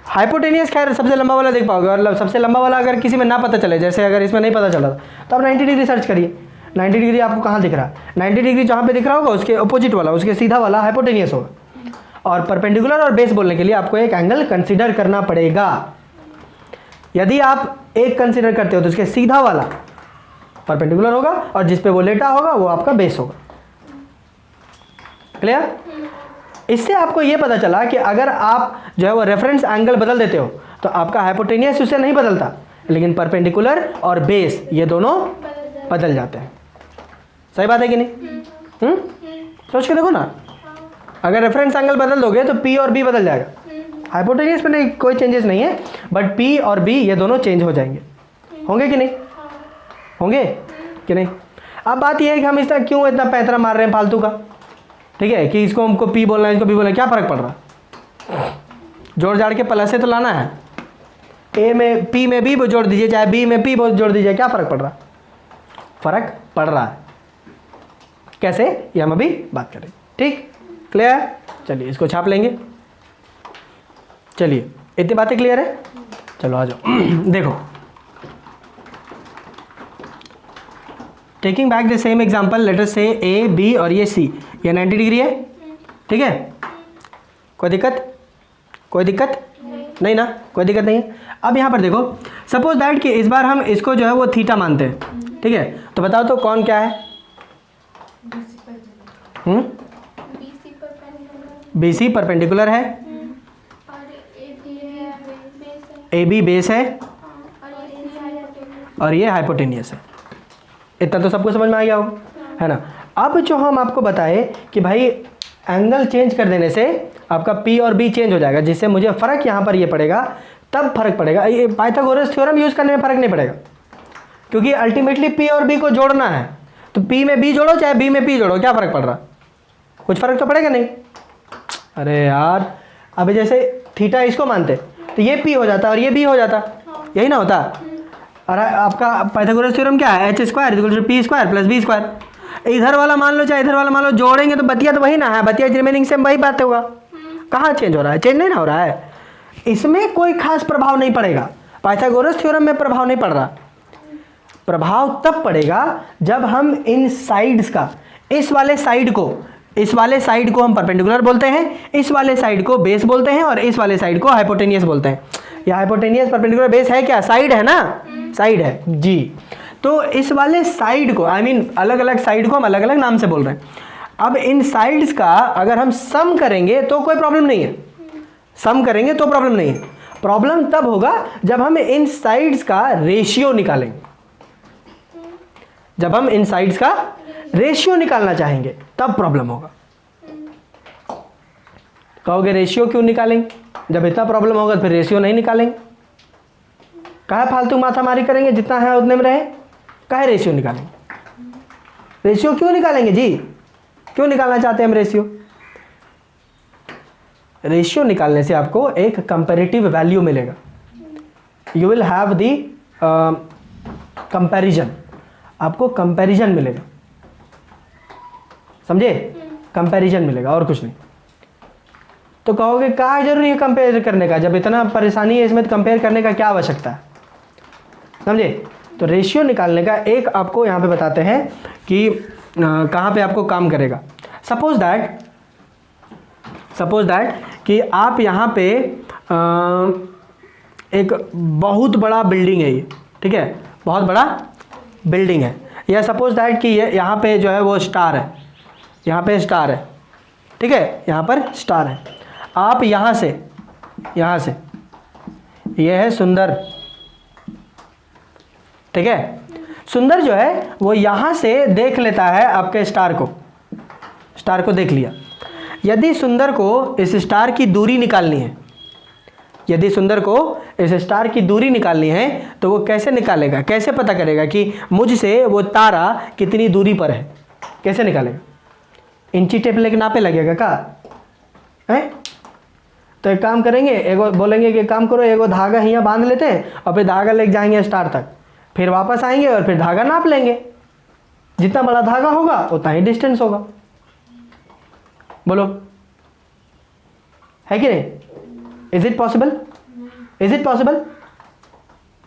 हाइपोटेनियस खैर सबसे लंबा वाला देख पाओगे, और सबसे लंबा वाला अगर किसी में ना पता चले, जैसे अगर इसमें नहीं पता चला तो आप 90 डिग्री सर्च करिए। 90 डिग्री आपको कहाँ दिख रहा है? 90 डिग्री जहाँ पे दिख रहा होगा उसके अपोजिट वाला, उसके सीधा वाला हाइपोटेनियस होगा। और परपेंडिकुलर और बेस बोलने के लिए आपको एक एंगल कंसिडर करना पड़ेगा। यदि आप एक कंसिडर करते हो तो उसके सीधा वाला परपेंडिकुलर होगा, और जिस पे वो लेटा होगा वो आपका बेस होगा। क्लियर? इससे आपको ये पता चला कि अगर आप जो है वो रेफरेंस एंगल बदल देते हो तो आपका हाइपोटेनियस उससे नहीं बदलता, लेकिन परपेंडिकुलर और बेस ये दोनों बदल जाते हैं। सही बात है कि नहीं? सोच के देखो ना, अगर रेफरेंस एंगल बदल दोगे तो पी और बी बदल जाएगा। हाइपोटेनियस में नहीं, कोई चेंजेस नहीं है, बट पी और बी ये दोनों चेंज हो जाएंगे। होंगे कि नहीं? होंगे कि नहीं? अब बात यह है कि हम इसका क्यों इतना पैंतरा मार रहे हैं फालतू का, ठीक है, कि इसको हमको पी बोलना है, इसको बी बोलना है, क्या फ़र्क पड़ रहा? जोड़ जाड़ के प्लस से तो लाना है। ए में पी में बी जोड़ दीजिए, चाहे बी में पी जोड़ दीजिए, क्या फ़र्क पड़ रहा? फ़र्क पड़ रहा है। कैसे, ये हम अभी बात करें। ठीक? क्लियर? चलिए इसको छाप लेंगे। चलिए इतनी बातें क्लियर है? चलो आ जाओ। देखो, taking back the same example, let us से ए बी और ये सी, ये 90 डिग्री है, ठीक है? कोई दिक्कत? कोई दिक्कत नहीं ना? कोई दिक्कत नहीं है। अब यहाँ पर देखो, सपोज दैट कि इस बार हम इसको जो है वो थीटा मानते हैं, ठीक है? तो बताओ तो कौन क्या है? बी सी परपेंडिकुलर है, ए बी बेस है, और ये हाइपोटेनियस है। इतना तो सबको समझ में आ गया होगा, है ना? अब जो हम आपको बताए कि भाई एंगल चेंज कर देने से आपका P और B चेंज हो जाएगा, जिससे मुझे फ़र्क यहाँ पर ये पड़ेगा, तब फर्क पड़ेगा। ये पाइथागोरस थ्योरम यूज़ करने में फ़र्क नहीं पड़ेगा, क्योंकि अल्टीमेटली P और B को जोड़ना है। तो P में B जोड़ो चाहे B में P जोड़ो, क्या फ़र्क पड़ रहा? कुछ फ़र्क तो पड़ेगा नहीं। अरे यार, अभी जैसे थीटा इसको मानते तो ये P हो जाता और ये B हो जाता, यही ना होता। और आपका पाइथागोरस थ्योरम क्या है? h² = p² + b²। इधर वाला मान लो चाहे इधर वाला मान लो, जोड़ेंगे तो बतिया तो वही ना है, बतिया रिमेनिंग सेम वही बात होगा। कहाँ चेंज हो रहा है? चेंज नहीं ना हो रहा है। इसमें कोई खास प्रभाव नहीं पड़ेगा, पाइथागोरस थ्योरम में प्रभाव नहीं पड़ रहा। प्रभाव तब पड़ेगा जब हम इन साइड्स का, इस वाले साइड को हम परपेंडिकुलर बोलते हैं, इस वाले साइड को बेस बोलते हैं, और इस वाले साइड को हाइपोटेनियस बोलते हैं। या हाइपोटेनियस परपेंडिकुलर बेस है क्या? साइड है ना, साइड है जी। तो इस वाले साइड को, आई मीन अलग अलग साइड को हम अलग अलग नाम से बोल रहे हैं। अब इन साइड्स का अगर हम सम करेंगे तो कोई प्रॉब्लम नहीं है, सम करेंगे तो प्रॉब्लम नहीं है। प्रॉब्लम तब होगा जब हम इन साइड्स का रेशियो निकालेंगे, जब हम इन साइड्स का रेशियो निकालना चाहेंगे तब प्रॉब्लम होगा। कहोगे रेशियो क्यों निकालेंगे? जब इतना प्रॉब्लम होगा तो फिर रेशियो नहीं निकालेंगे। कहा फालतू माथामारी करेंगे, जितना है उतने में रहे, कहे रेशियो निकालेंगे। रेशियो क्यों निकालेंगे जी? क्यों निकालना चाहते हैं हम रेशियो? रेशियो निकालने से आपको एक कंपैरेटिव वैल्यू मिलेगा। You will have the comparison, आपको कंपैरिजन मिलेगा, समझे? कंपैरिजन मिलेगा और कुछ नहीं। तो कहोगे क्या जरूरी है कंपेयर करने का? जब इतना परेशानी है इसमें तो कंपेयर करने का क्या आवश्यकता है, समझे? तो रेशियो निकालने का एक आपको यहाँ पे बताते हैं कि कहाँ पे आपको काम करेगा। सपोज दैट कि आप यहाँ पे एक बहुत बड़ा बिल्डिंग है ये, ठीक है, बहुत बड़ा बिल्डिंग है। या सपोज दैट कि ये यहाँ पे जो है वो स्टार है, यहाँ पे स्टार है, ठीक है, यहाँ पर स्टार है। आप यहाँ से ये है सुंदर, ठीक है। सुंदर जो है वो यहाँ से देख लेता है आपके स्टार को देख लिया। यदि सुंदर को इस स्टार की दूरी निकालनी है, तो वो कैसे निकालेगा? कैसे पता करेगा कि मुझसे वो तारा कितनी दूरी पर है? कैसे निकालेगा? इंची टेप लेके नापे लगेगा का है? तो एक काम करेंगे, एगो बोलेंगे कि काम करो, एगो धागा यहाँ बांध लेते हैं और फिर धागा लेके जाएंगे स्टार तक, फिर वापस आएंगे और फिर धागा नाप लेंगे। जितना बड़ा धागा होगा उतना ही डिस्टेंस होगा। बोलो है कि नहीं? Is it possible?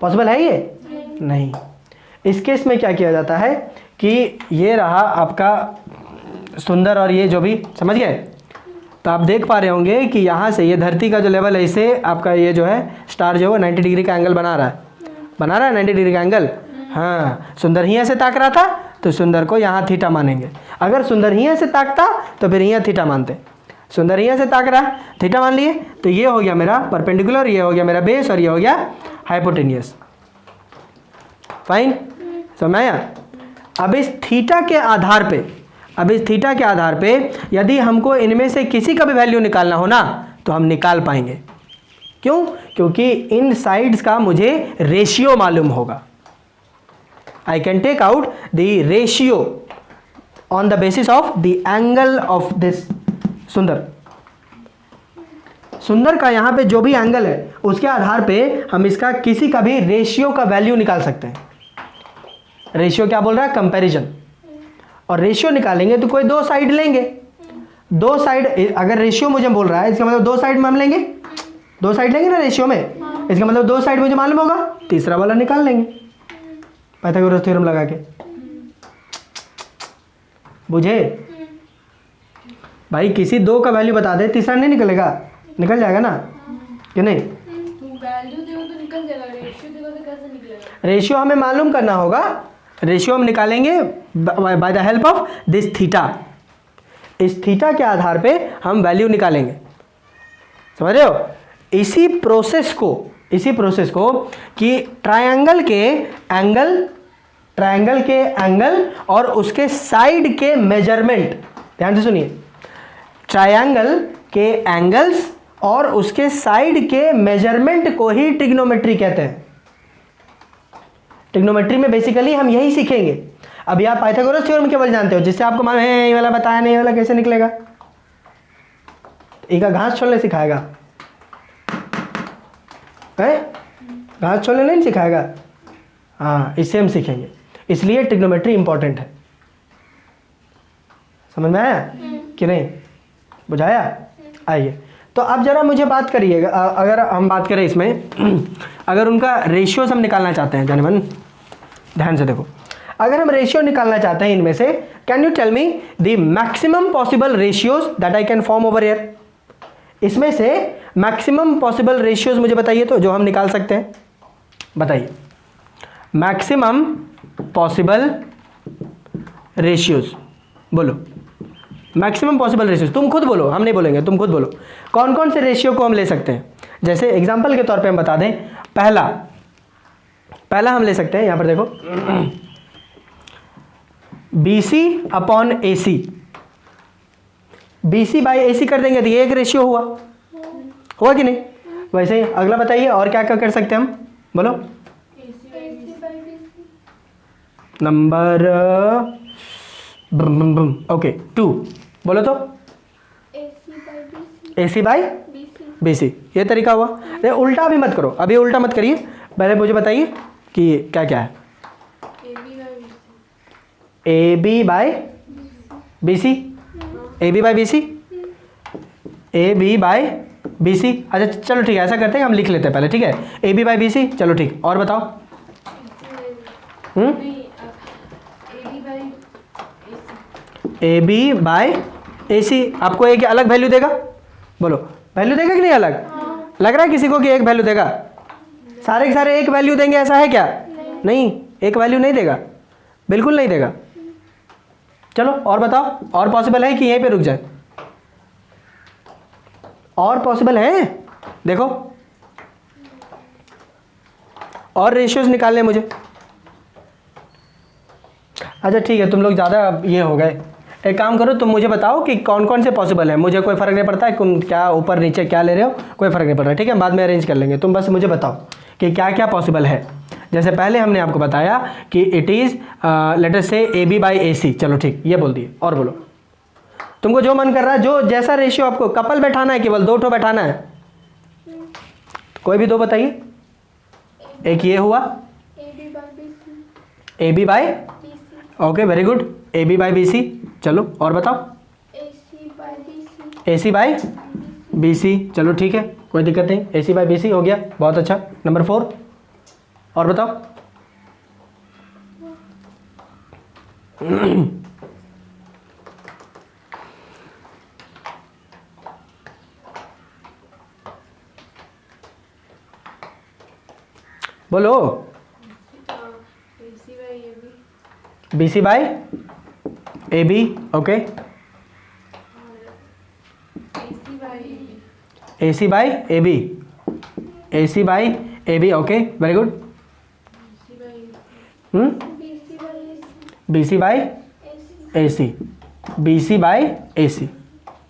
पॉसिबल है ये? नहीं। इस केस में क्या किया जाता है कि ये रहा आपका सुंदर और ये जो भी, समझ गए? तो आप देख पा रहे होंगे कि यहाँ से ये धरती का जो लेवल है, इसे आपका ये जो है स्टार जो है 90 डिग्री का एंगल बना रहा है 90 डिग्री का एंगल। हाँ, सुंदर यहाँ से ताक रहा था तो सुंदर को यहाँ थीटा मानेंगे। अगर सुंदर यहाँ से ताकता तो फिर यहाँ थीटा मानते। सुंदर यहाँ से ताक रहा, थीटा मान लिए, तो ये हो गया मेरा परपेंडिकुलर, ये हो गया मेरा बेस और ये हो गया हाइपोटेनियस। फाइन, समझ आया? अब इस थीटा के आधार पे यदि हमको इनमें से किसी का भी वैल्यू निकालना हो ना तो हम निकाल पाएंगे। क्यों? क्योंकि इन साइड्स का मुझे रेशियो मालूम होगा। I can take out the ratio on the basis of the angle of this सुंदर का यहाँ पे जो भी एंगल है उसके आधार पे हम इसका किसी का भी रेशियो का वैल्यू निकाल सकते हैं। रेशियो क्या बोल रहा है? कंपैरिजन। और रेशियो निकालेंगे तो कोई दो साइड लेंगे। दो साइड, अगर रेशियो मुझे बोल रहा है इसका मतलब दो साइड में हम लेंगे, दो साइड लेंगे ना रेशियो में। इसका मतलब दो साइड मुझे मालूम होगा, तीसरा वाला निकाल लेंगे पाइथागोरस थ्योरम लगा के। बुझे भाई? किसी दो का वैल्यू बता दे, तीसरा नहीं निकलेगा? निकल जाएगा ना कि नहीं? वैल्यू देखो तो निकल जाएगा, रेशियो देखो तो कैसे निकलेगा? रेशियो हमें मालूम करना होगा। रेशियो हम निकालेंगे by the help of this theta. इस थीटा के आधार पे हम वैल्यू निकालेंगे, समझ रहे हो? इसी प्रोसेस को कि ट्रायंगल के एंगल और उसके साइड के मेजरमेंट, ध्यान से सुनिए, ट्रायंगल के एंगल्स और उसके साइड के मेजरमेंट को ही ट्रिग्नोमेट्री कहते हैं। ट्रिग्नोमेट्री में बेसिकली हम यही सीखेंगे। अभी आप पाइथागोरस थ्योरम केवल जानते हो, जिससे आपको मालूम है ये वाला बताया नहीं, ये वाला कैसे निकलेगा। एक घास छोड़ने सिखाएगा है, घास छोड़ने नहीं सिखाएगा। हाँ, इससे हम सीखेंगे, इसलिए ट्रिग्नोमेट्री इंपॉर्टेंट है। समझ में आया कि नहीं, बुझाया? आइए, तो अब जरा मुझे बात करिएगा, अगर हम बात करें इसमें अगर उनका रेशियोज हम निकालना चाहते हैं, जनमन ध्यान से देखो, अगर हम रेशियो निकालना चाहते हैं इनमें से, can you tell me the maximum possible ratios that I can form over here. इसमें से मैक्सिमम पॉसिबल रेशियोज मुझे बताइए, तो जो हम निकाल सकते हैं, बताइए मैक्सिमम पॉसिबल रेशियोज, बोलो मैक्सिमम पॉसिबल रेशियोज। तुम खुद बोलो, हम नहीं बोलेंगे, तुम खुद बोलो कौन कौन से रेशियो को हम ले सकते हैं। जैसे एग्जांपल के तौर पे हम बता दें, पहला हम ले सकते हैं, यहां पर देखो BC upon AC, BC by AC कर देंगे तो ये एक रेशियो हुआ कि नहीं। वैसे ही अगला बताइए, और क्या क्या कर सकते हैं हम, बोलो। नंबर ओके 2, बोलो तो AC बाई BC, ये तरीका हुआ। ये उल्टा भी मत करो, अभी उल्टा मत करिए, पहले मुझे बताइए कि क्या क्या है। AB by BC, AB by BC, AB by BC। अच्छा चलो ठीक है, ऐसा करते हैं, हम लिख लेते हैं पहले, ठीक है, AB बाई BC। चलो ठीक, और बताओ। AB बाई AC आपको एक अलग वैल्यू देगा, बोलो वैल्यू देगा कि नहीं अलग? लग रहा है किसी को कि एक वैल्यू देगा? सारे के सारे एक वैल्यू देंगे ऐसा है क्या? नहीं, एक वैल्यू नहीं देगा, बिल्कुल नहीं देगा। चलो और बताओ, और पॉसिबल है कि यहीं पे रुक जाए? और पॉसिबल है, देखो और रेशियोज निकालने मुझे। अच्छा ठीक है, तुम लोग ज़्यादा ये हो गए, एक काम करो, तुम मुझे बताओ कि कौन कौन से पॉसिबल है। मुझे कोई फ़र्क नहीं पड़ता है तुम क्या ऊपर नीचे क्या ले रहे हो, कोई फ़र्क नहीं पड़ रहा, ठीक है, बाद में अरेंज कर लेंगे। तुम बस मुझे बताओ कि क्या क्या पॉसिबल है। जैसे पहले हमने आपको बताया कि इट इज़ लेट अस से AB बाई AC, चलो ठीक, ये बोल दिए। और बोलो, तुमको जो मन कर रहा है, जो जैसा रेशियो आपको, कपल बैठाना है, केवल 2 ठो बैठाना है, कोई भी 2 बताइए। एक ये हुआ AB by, okay very good, AB by BC। चलो और बताओ, AC बाई BC, चलो ठीक है, कोई दिक्कत नहीं, AC बाई BC हो गया, बहुत अच्छा। नंबर 4, और बताओ। बोलो। BC by AB, okay, AC by AB, AC by AB, okay very good. BC by AC, BC by AC,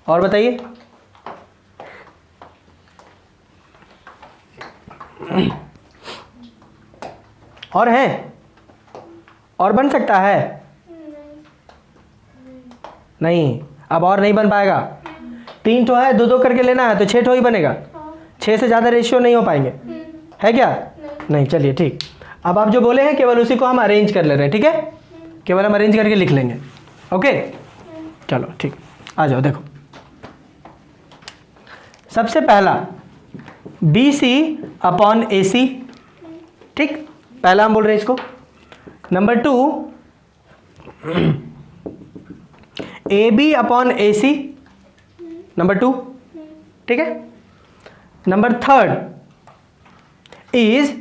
और बताइए। और है, और बन सकता है? नहीं, अब और नहीं बन पाएगा। 3 ठो है, 2 करके लेना है तो 6 ठो ही बनेगा, 6 से ज़्यादा रेशियो नहीं हो पाएंगे, है क्या? नहीं, चलिए ठीक। अब आप जो बोले हैं केवल उसी को हम अरेंज कर ले रहे हैं, ठीक है, केवल हम अरेंज करके लिख लेंगे, ओके चलो ठीक। आ जाओ, देखो सबसे पहला BC अपॉन AC, ठीक, पहला हम बोल रहे हैं इसको। Number 2 AB upon AC, number 2, ठीक है। Number 3 is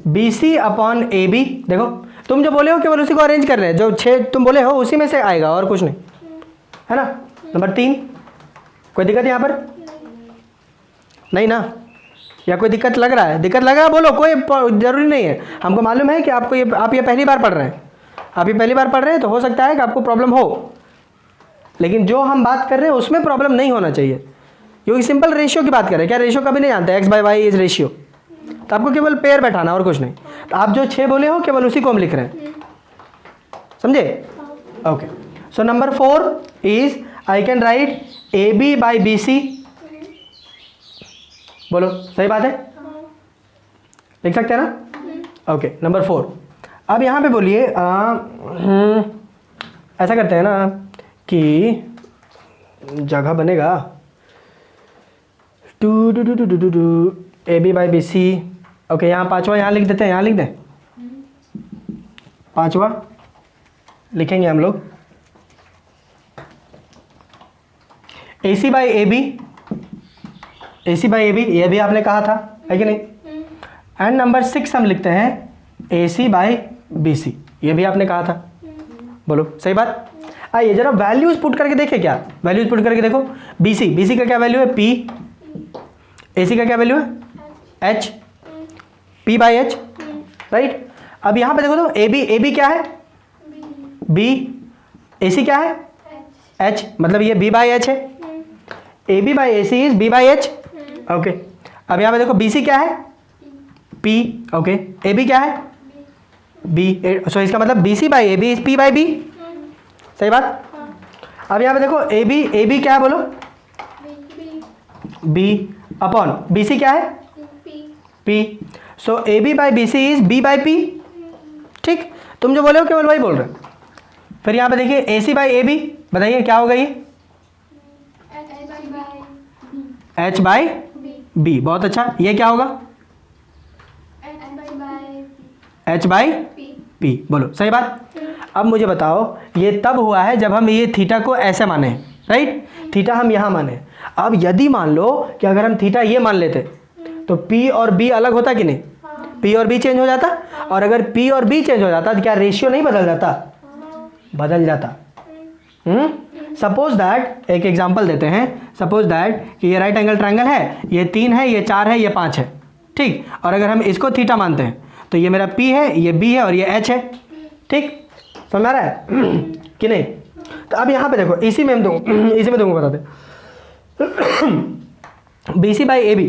BC upon AB। देखो तुम जो बोले हो केवल उसी को अरेंज कर रहे हैं, जो 6 तुम बोले हो उसी में से आएगा और कुछ नहीं, है ना। नंबर 3, कोई दिक्कत यहाँ पर नहीं ना, या कोई दिक्कत लग रहा है? दिक्कत लग रहा है बोलो, कोई ज़रूरी नहीं है, हमको मालूम है कि आपको आप ये पहली बार पढ़ रहे हैं, आप ये पहली बार पढ़ रहे हैं तो हो सकता है कि आपको प्रॉब्लम हो, लेकिन जो हम बात कर रहे हैं उसमें प्रॉब्लम नहीं होना चाहिए, क्योंकि सिंपल रेशियो की बात कर रहे हैं। क्या रेशियो कभी नहीं जानते, X by Y is ratio, तो आपको केवल पेयर बैठाना और कुछ नहीं। तो आप जो 6 बोले हो केवल उसी को हम लिख रहे हैं, समझे? Okay, so number 4 is I can write A B by B C. बोलो सही बात है, लिख सकते हैं ना? Okay, number 4। अब यहाँ पे बोलिए ऐसा करते हैं ना कि जगह बनेगा टू डू डू डू डू डू A B by B C. Okay, यहाँ 5वां यहाँ लिख देते हैं, यहाँ लिख दें 5वां लिखेंगे हम लोग A C by A B, A C by A B, ये भी आपने कहा था है कि नहीं? एंड नंबर 6 हम लिखते हैं ए सी बाई बी सी, ये भी आपने कहा था। बोलो सही बात? आइए जरा वैल्यूज पुट करके देखें, क्या वैल्यूज पुट करके देखो। बी सी का क्या वैल्यू है? पी। ए सी का क्या वैल्यू है? H. P by H, right. अब यहाँ पे देखो तो ए बी क्या है? बी। ए सी क्या है? एच, मतलब ये बी बाई एच है। A B by A C is B by H. Okay, अब यहाँ पे देखो बी सी क्या है? पी। ओके, ए बी क्या है? बी। सो इसका मतलब B C by A B is P by B, सही बात? अब यहाँ पे देखो ए बी क्या है? बोलो बी अपॉन बी सी क्या है? P. So A B by B C is B by P, ठीक। तुम जो बोले हो केवल वही बोल रहे हो। फिर यहाँ पे देखिए ए सी बाई ए बी, बताइए क्या होगा ये? एच बाई बी, बहुत अच्छा। ये क्या होगा? H by P. बोलो सही बात? अब मुझे बताओ ये तब हुआ है जब हम ये थीटा को ऐसे माने, राइट? थीटा हम यहाँ माने। अब यदि मान लो कि अगर हम थीटा ये मान लेते तो पी और बी अलग होता कि नहीं? पी और बी चेंज हो जाता, और अगर पी और बी चेंज हो जाता तो क्या रेशियो नहीं बदल जाता? बदल जाता। सपोज दैट, एक एग्जांपल देते हैं, सपोज दैट कि ये राइट एंगल ट्रायंगल है, ये 3 है, ये 4 है, ये 5 है, ठीक। और अगर हम इसको थीटा मानते हैं तो ये मेरा P है, ये B है और ये H है, ठीक। समझ में आ रहा है कि नहीं? तो अब यहाँ पे देखो इसी में दूंगा बताते B C by A B,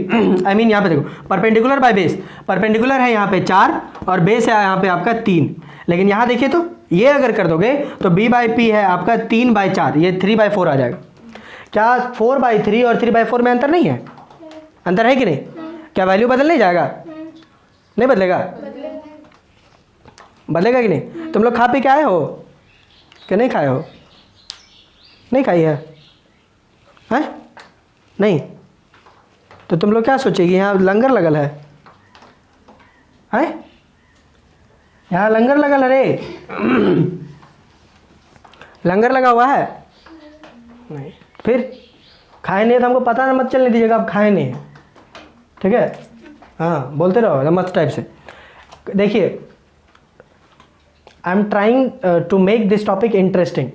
I mean यहाँ पे देखो परपेंडिकुलर बाई बेस, परपेंडिकुलर है यहाँ पे 4 और बेस है यहाँ पे आपका 3। लेकिन यहाँ देखिए तो ये अगर कर दोगे तो b बाई पी है आपका 3 बाई 4, ये 3 बाई 4 आ जाएगा। क्या 4 बाई 3 और 3 बाई 4 में अंतर नहीं है? अंतर है कि नहीं? क्या वैल्यू बदल नहीं जाएगा? नहीं बदलेगा? बदलेगा कि नहीं? तुम लोग खा पी के आए हो कि नहीं खाए हो? नहीं खाई है? नहीं, तो तुम लोग क्या सोचेगी यहाँ लंगर लगल है? यहाँ लंगर लगल है रे, लंगर लगा हुआ है? नहीं, फिर खाए नहीं तो हमको पता ना मत चलने दीजिएगा आप खाए नहीं, ठीक है? हाँ, बोलते रहो मस्त टाइप से। देखिए, I am trying to make this topic interesting,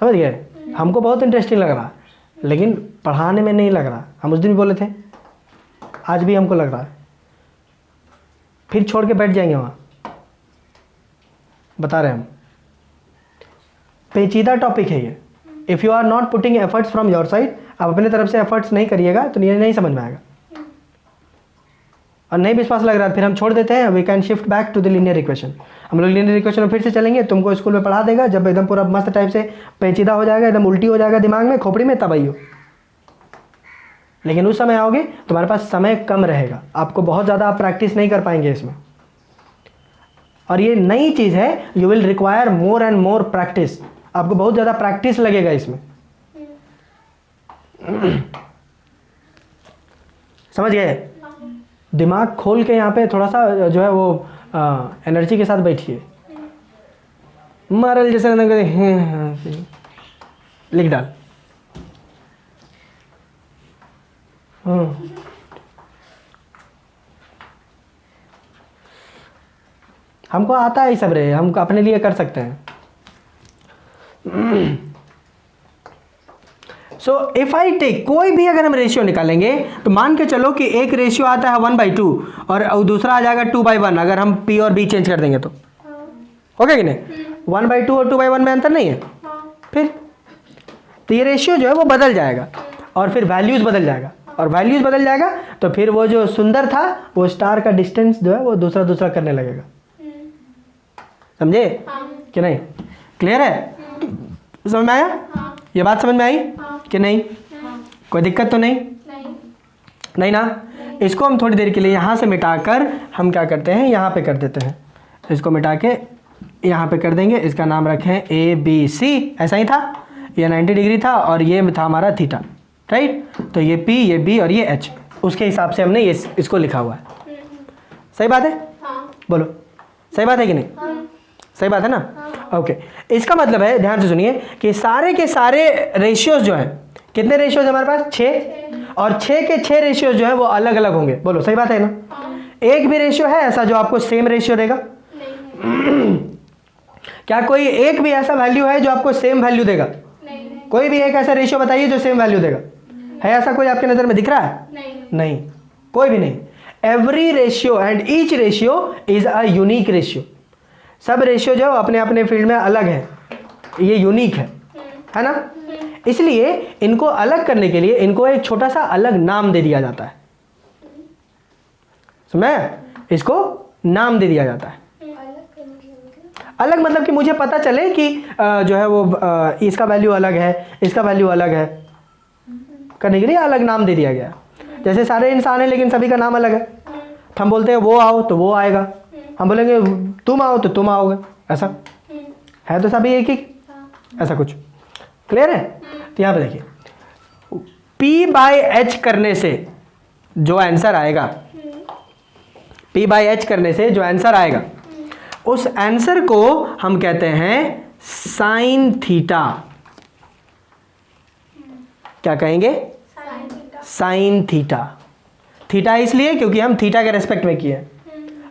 समझ गए? हमको बहुत इंटरेस्टिंग लग रहा, लेकिन पढ़ाने में नहीं लग रहा। हम उस दिन भी बोले थे, आज भी हमको लग रहा है, फिर छोड़ के बैठ जाएंगे वहाँ। बता रहे हम, पेचीदा टॉपिक है ये। If you are not putting efforts from your side, आप अपने तरफ से एफर्ट्स नहीं करिएगा तो ये नहीं समझ में आएगा। और नहीं विश्वास लग रहा है फिर हम छोड़ देते हैं। We can shift back to the linear equation. हम लोग लीनियर इक्वेशन में फिर से चलेंगे, तुमको स्कूल में पढ़ा देगा, जब एकदम पूरा मस्त टाइप से पेचीदा हो जाएगा, एकदम उल्टी हो जाएगा दिमाग में, खोपड़ी में, तब आइयो। लेकिन उस समय आओगे तुम्हारे पास समय कम रहेगा, आपको बहुत ज़्यादा आप प्रैक्टिस नहीं कर पाएंगे इसमें। और ये नई चीज़ है, you will require more and more practice, आपको बहुत ज़्यादा प्रैक्टिस लगेगा इसमें। समझ गए? दिमाग खोल के यहाँ पे थोड़ा सा जो है वो एनर्जी के साथ बैठिए। मरल जैसे लिख डाल। हमको आता है ये सब रे, हम अपने लिए कर सकते हैं। सो इफ आई टेक, कोई भी अगर हम रेशियो निकालेंगे तो मान के चलो कि एक रेशियो आता है 1/2 और दूसरा आ जाएगा 2/1, अगर हम P और B चेंज कर देंगे तो हो गया कि नहीं? 1/2 और 2/1 में अंतर नहीं है? फिर तो ये रेशियो जो है वो बदल जाएगा और फिर वैल्यूज़ बदल जाएगा, और वैल्यूज़ बदल जाएगा तो फिर वो जो सुंदर था वो स्टार का डिस्टेंस जो है वो दूसरा दूसरा करने लगेगा। समझे कि नहीं? क्लियर है? समझ में आया? ये बात समझ में आई कि नहीं? कोई दिक्कत तो नहीं? नहीं ना? इसको हम थोड़ी देर के लिए यहाँ से मिटाकर हम क्या करते हैं, यहाँ पे कर देते हैं। इसको मिटा के यहाँ पे कर देंगे, इसका नाम रखें ABC। ऐसा ही था, ये 90 डिग्री था और ये था हमारा थीटा, राइट? तो ये P, ये B और ये H, उसके हिसाब से हमने ये इसको लिखा हुआ है। सही बात है? बोलो, सही बात है कि नहीं? सही बात है ना? ओके, इसका मतलब है, ध्यान से सुनिए, कि सारे के सारे रेशियोज जो है, कितने रेशियोज हमारे पास? 6, और 6 के 6 रेशियोज जो है वो अलग अलग होंगे। बोलो, सही बात है ना? एक भी रेशियो है ऐसा जो आपको सेम रेशियो देगा? क्या कोई एक भी ऐसा वैल्यू है जो आपको सेम वैल्यू देगा? कोई भी एक ऐसा रेशियो बताइए जो सेम वैल्यू देगा। है ऐसा कोई आपके नज़र में दिख रहा है? नहीं, कोई भी नहीं। Every ratio and each ratio is a unique ratio. सब रेशियो जो अपने अपने फील्ड में अलग है, ये यूनिक है ना? इसलिए इनको अलग करने के लिए इनको एक छोटा सा अलग नाम दे दिया जाता है। समझे? इसको नाम दे दिया जाता है। अलग मतलब कि मुझे पता चले कि जो है वो इसका वैल्यू अलग है, इसका वैल्यू अलग है, करने के लिए अलग नाम दे दिया गया। जैसे सारे इंसान हैं लेकिन सभी का नाम अलग है। हम बोलते हैं वो आओ तो वो आएगा, हम बोलेंगे तुम आओ तो तुम आओगे, ऐसा है तो सभी एक ही, ऐसा कुछ। क्लियर है? तो यहाँ पे देखिए, P/H करने से जो आंसर आएगा, P/H करने से जो आंसर आएगा, उस आंसर को हम कहते हैं साइन थीटा। क्या कहेंगे? Sine theta. थीटा इसलिए क्योंकि हम थीटा के रेस्पेक्ट में किए।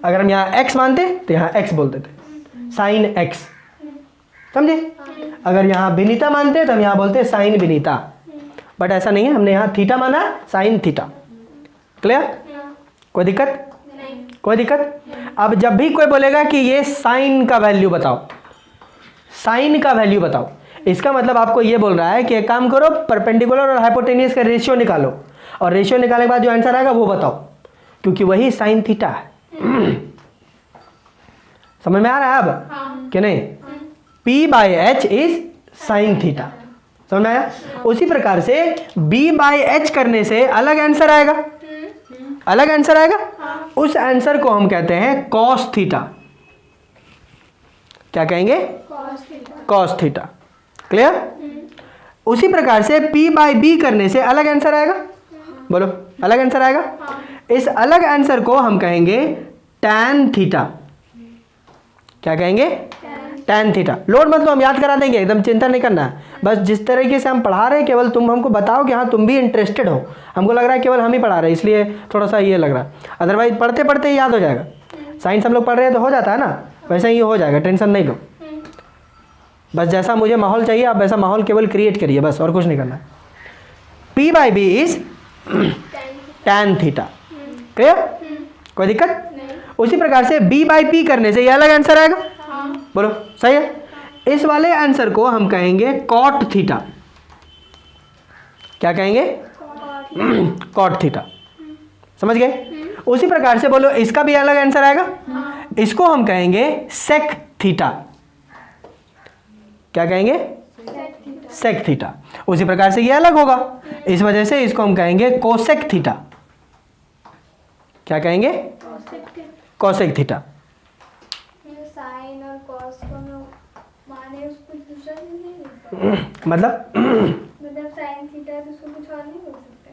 अगर हम यहाँ x मानते तो यहाँ x बोलते थे, साइन x। समझे? अगर यहाँ विनीता मानते तो हम यहाँ बोलते साइन विनीता, बट ऐसा नहीं है, हमने यहाँ थीटा माना, साइन थीटा। क्लियर? कोई दिक्कत? कोई दिक्कत? अब जब भी कोई बोलेगा कि ये साइन का वैल्यू बताओ, साइन का वैल्यू बताओ, इसका मतलब आपको ये बोल रहा है कि एक काम करो, परपेंडिकुलर और हाइपोटेनियस का रेशियो निकालो, और रेशियो निकालने के बाद जो आंसर आएगा वो बताओ, क्योंकि वही साइन थीटा है। समझ में आ रहा है अब कि नहीं? P/H is sine theta. समझ में आया? उसी प्रकार से B/H करने से अलग आंसर आएगा, अलग आंसर आएगा। उस आंसर को हम कहते हैं कॉस थीटा। क्या कहेंगे? Cos theta. क्लियर? उसी प्रकार से P/B करने से अलग आंसर आएगा। बोलो, अलग आंसर आएगा। इस अलग आंसर को हम कहेंगे टैन थीटा। क्या कहेंगे? Tan theta. लोड मतलब हम याद करा देंगे, एकदम चिंता नहीं करना है। बस जिस तरीके से हम पढ़ा रहे हैं केवल तुम हमको बताओ कि हाँ तुम भी इंटरेस्टेड हो। हमको लग रहा है केवल हम ही पढ़ा रहे हैं इसलिए थोड़ा सा ये लग रहा है, अदरवाइज पढ़ते पढ़ते ही याद हो जाएगा। साइंस हम लोग पढ़ रहे हैं तो हो जाता है ना, वैसे ही हो जाएगा, टेंशन नहीं लो। बस जैसा मुझे माहौल चाहिए आप वैसा माहौल केवल क्रिएट करिए, बस और कुछ नहीं करना है। P/B is tan theta. Clear? कोई दिक्कत? उसी प्रकार से B/P करने से ये अलग आंसर आएगा। बोलो, सही है? इस वाले आंसर को हम कहेंगे कॉट थीटा। क्या कहेंगे? Cot theta. समझ गए? उसी प्रकार से बोलो, इसका भी अलग आंसर आएगा, इसको हम कहेंगे सेक थीटा। क्या कहेंगे? Sec theta. उसी प्रकार से ये अलग होगा, इस वजह से इसको हम कहेंगे कोसेक थीटा। क्या कहेंगे? Cosec theta. साइन और कॉस को माने उसको दूसरा नहीं मतलब साइन थीटा है तो उसको कुछ और नहीं बोल सकते।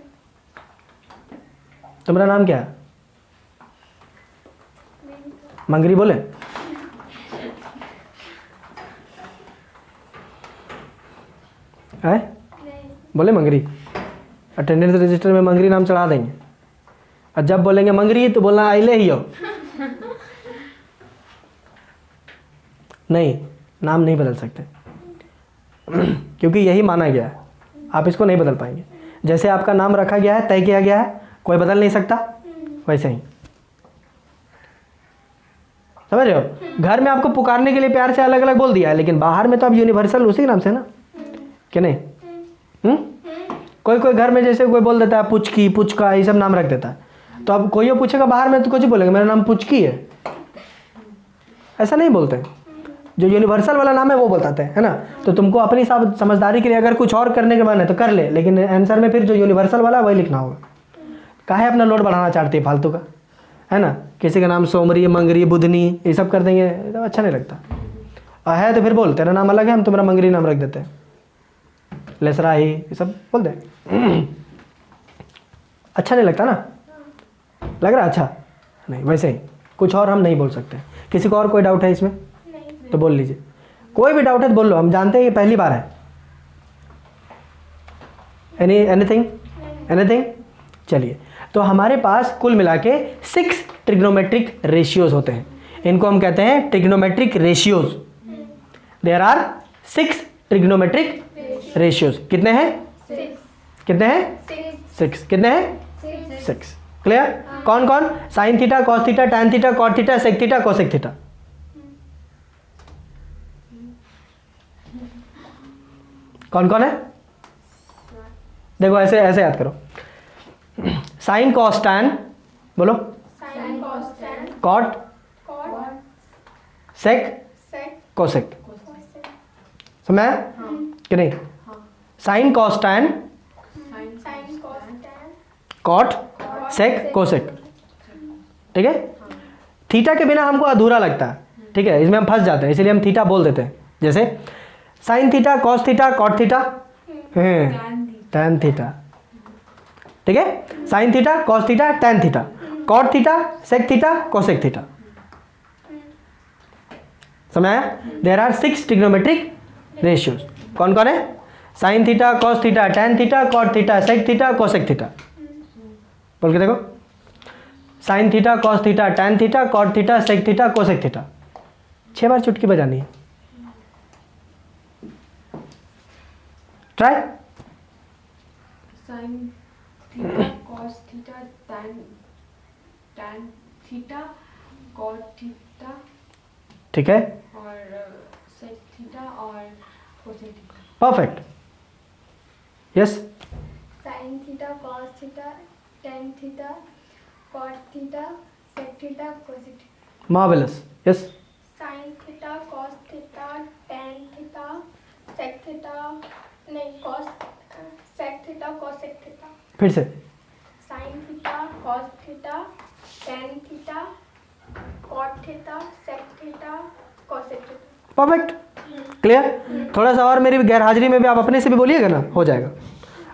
तुम्हारा नाम क्या है? मंगरी बोले? है? बोले मंगरी। अटेंडेंस रजिस्टर में मंगरी नाम चढ़ा देंगे, और जब बोलेंगे मंगरी तो बोलना आइले ही हो। नहीं, नाम नहीं बदल सकते क्योंकि यही माना गया है, आप इसको नहीं बदल पाएंगे। जैसे आपका नाम रखा गया है, तय किया गया है, कोई बदल नहीं सकता, वैसे ही। समझ रहे हो? घर में आपको पुकारने के लिए प्यार से अलग अलग बोल दिया है, लेकिन बाहर में तो आप यूनिवर्सल उसी नाम से ना, कि नहीं? कोई कोई घर में जैसे कोई बोल देता है पुचकी, पुचका, ये सब नाम रख देता है। तो अब कोई पूछेगा बाहर में तो कुछ बोलेगा मेरा नाम पुचकी है, ऐसा नहीं बोलते। जो यूनिवर्सल वाला नाम है वो बताते हैं, है ना। तो तुमको अपनी समझदारी के लिए अगर कुछ और करने के मन है तो कर ले, लेकिन आंसर में फिर जो यूनिवर्सल वाला वही लिखना होगा। काहे अपना लोड बढ़ाना चाहती है फालतू का, है ना। किसी का नाम सोमरी, मंगरी, बुधनी ये सब कर देंगे तो अच्छा नहीं लगता। और है तो फिर बोल तेरा नाम अलग है, हम तुम्हारा मंगरी नाम रख देते हैं, लेसराही, ये सब बोल दे। अच्छा नहीं लगता ना, लग रहा अच्छा नहीं। वैसे ही कुछ और हम नहीं बोल सकते। किसी को और कोई डाउट है इसमें तो बोल लीजिए, कोई भी डाउट है तो बोल लो, हम जानते हैं ये पहली बार है। एनीथिंग चलिए, तो हमारे पास कुल मिला के 6 ट्रिग्नोमेट्रिक रेशियोज होते हैं। इनको हम कहते हैं trigonometric ratios. There are 6 trigonometric ratios. कितने हैं? 6। कितने हैं? 6। क्लियर? कौन कौन? Sine theta, cos theta, tan theta, cot theta, sec theta, cosec theta. कौन कौन है? देखो ऐसे ऐसे याद करो। साइन कॉस टैन, बोलो। Cot, sec, cosec. समझ आया कि नहीं? Sine cos tan, cot, sec, cosec. ठीक है। थीटा के बिना हमको अधूरा लगता है, ठीक है, इसमें हम फंस जाते हैं, इसलिए हम थीटा बोल देते हैं। जैसे sine theta, cos theta, cot theta, tan theta. ठीक है। Sine theta, cos theta, tan theta, cot theta, sec theta, cosec theta. समझ आया? There are 6 trigonometric ratios. कौन कौन है? Sine theta, cos theta, tan theta, cot theta, sec theta, cosec theta. बोल के देखो। Sine theta, cos theta, tan theta, cot theta, sec theta, cosec theta. 6 बार चुटकी बजानी है। Try. Sign theta, cos theta, tan theta, cot theta, ठीक है, और सेक थीटा और cosec theta. Perfect. Yes. Sine theta, cos theta, tan theta, cot theta, sec theta, cosec theta. Marvellous. Yes. Sine theta, cos theta, tan theta, sec theta, नहीं cos, sec theta, cosec theta. फिर से। Sine theta, cos theta, tan theta, cot theta, sec theta, cosec theta. Perfect. Clear? थोड़ा सा और मेरी गैर हाजिरी में भी आप अपने से भी बोलिएगा ना, हो जाएगा।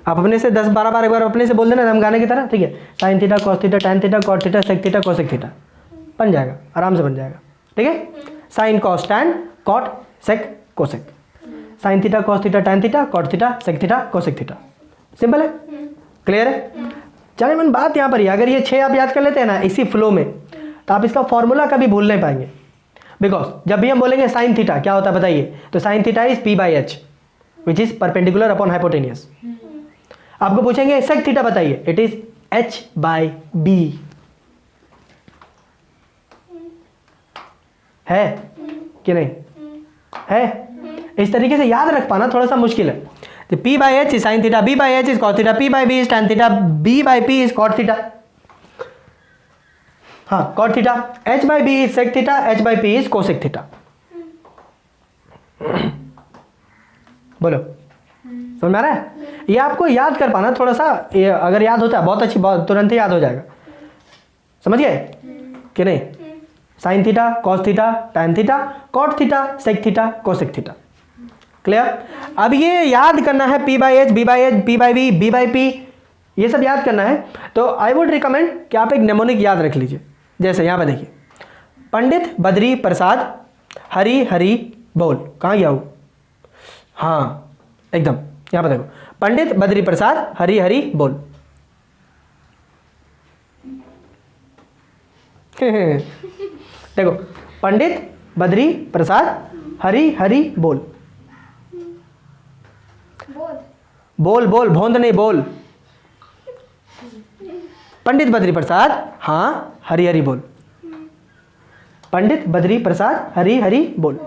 आप अपने से 10-12 बार एक बार अपने से बोल देना हम गाने की तरह, ठीक है। Sine theta, cos theta, tan theta, cot theta, sec theta, cosec theta, बन जाएगा, आराम से बन जाएगा। ठीक है। Sine, cos, tan, cot, sec, cosec. Sine theta, cos theta, tan theta, cot theta, sec theta, cosec theta. Simple है? Clear है? चलिए मन बात यहाँ पर ही, अगर ये 6 आप याद कर लेते हैं ना इसी फ्लो में, तो आप इसका फॉर्मूला कभी भूल नहीं पाएंगे। बिकॉज जब भी हम बोलेंगे साइन थीटा क्या होता है बताइए, तो sine theta is P/H which is perpendicular upon hypotenuse. आपको पूछेंगे सेक थीटा बताइए, इट इज H/B। है कि नहीं? है? इस तरीके से याद रख पाना थोड़ा सा मुश्किल है। तो P/H is sine theta, B/H is cos theta, P/B is tan theta, B/P is cot theta. हाँ, cot theta. H/B is sec theta, H/P is cosec theta. बोलो, समझ में आ रहा है? ये आपको याद कर पाना थोड़ा सा, ये अगर याद होता है बहुत अच्छी, बहुत तुरंत ही याद हो जाएगा। समझ गए कि नहीं? Sine theta, cos theta, tan theta, cot theta, sec theta, cosec theta. Clear? अब ये याद करना है P/H, B/H, P/B, B/P, ये सब याद करना है। तो आई वुड रिकमेंड कि आप एक नेमोनिक याद रख लीजिए। जैसे यहाँ पे देखिए, पंडित बद्री प्रसाद हरी हरी बोल। कहाँ गया वो? हाँ एकदम, यहाँ पे देखो, पंडित बद्री प्रसाद हरी हरी बोल। देखो, पंडित बद्री प्रसाद हरी हरी बोल। बोल बोल, भोंद नहीं, बोल। पंडित बद्री प्रसाद, हाँ, हरी हरी बोल। पंडित बद्री प्रसाद हरी हरी बोल।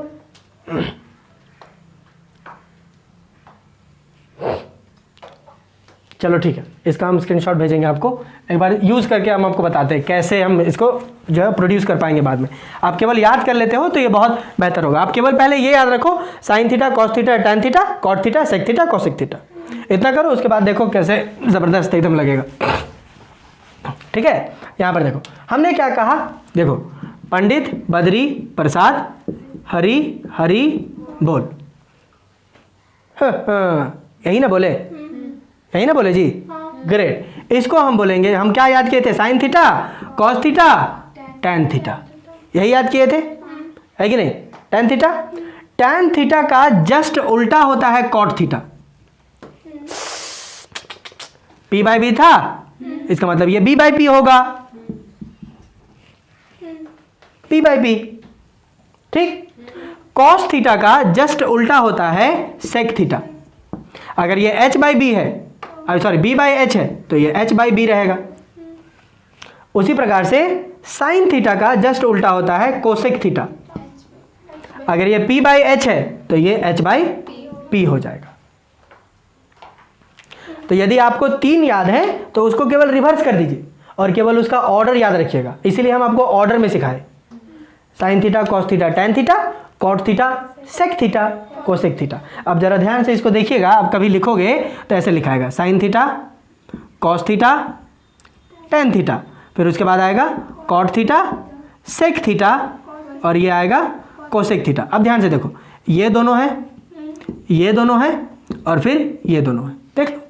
चलो ठीक है, इसका हम स्क्रीनशॉट भेजेंगे आपको, एक बार यूज़ करके हम आपको बताते हैं कैसे हम इसको जो है प्रोड्यूस कर पाएंगे बाद में। आप केवल याद कर लेते हो तो ये बहुत बेहतर होगा। आप केवल पहले ये याद रखो, sine theta, cos theta, tan theta, cot theta, sec theta, cosec theta, इतना करो, उसके बाद देखो कैसे ज़बरदस्त एकदम लगेगा। ठीक है, यहाँ पर देखो हमने क्या कहा, देखो पंडित बद्री प्रसाद हरि हरि बोल, यही ना बोले, यही ना बोले जी, ग्रेट। इसको हम बोलेंगे, हम क्या याद किए थे, sine theta, cos theta, tan theta, यही याद किए थे, है कि नहीं। टैन थीटा, टैन थीटा का जस्ट उल्टा होता है cot theta, P by B था, इसका मतलब ये बी बाई पी होगा, पी बाई पी, ठीक। कॉस थीटा का जस्ट उल्टा होता है सेक थीटा, अगर ये h बाई बी है, सॉरी बी बाई एच है, तो ये h बाई बी रहेगा। उसी प्रकार से साइन थीटा का जस्ट उल्टा होता है कोसेक थीटा, अगर ये p बाई एच है तो ये h बाई पी हो जाएगा। तो यदि आपको 3 याद है तो उसको केवल रिवर्स कर दीजिए और केवल उसका ऑर्डर याद रखिएगा, इसीलिए हम आपको ऑर्डर में सिखाए, sine theta, cos theta, tan theta, cot theta, sec theta, cosec theta. अब जरा ध्यान से इसको देखिएगा, आप कभी लिखोगे तो ऐसे लिखाएगा, sine theta, cos theta, tan theta, फिर उसके बाद आएगा कॉट थीटा, सेक थीटा, और ये आएगा कोसेक थीटा। अब ध्यान से देखो, ये दोनों है, ये दोनों है, और फिर ये दोनों है, देख लो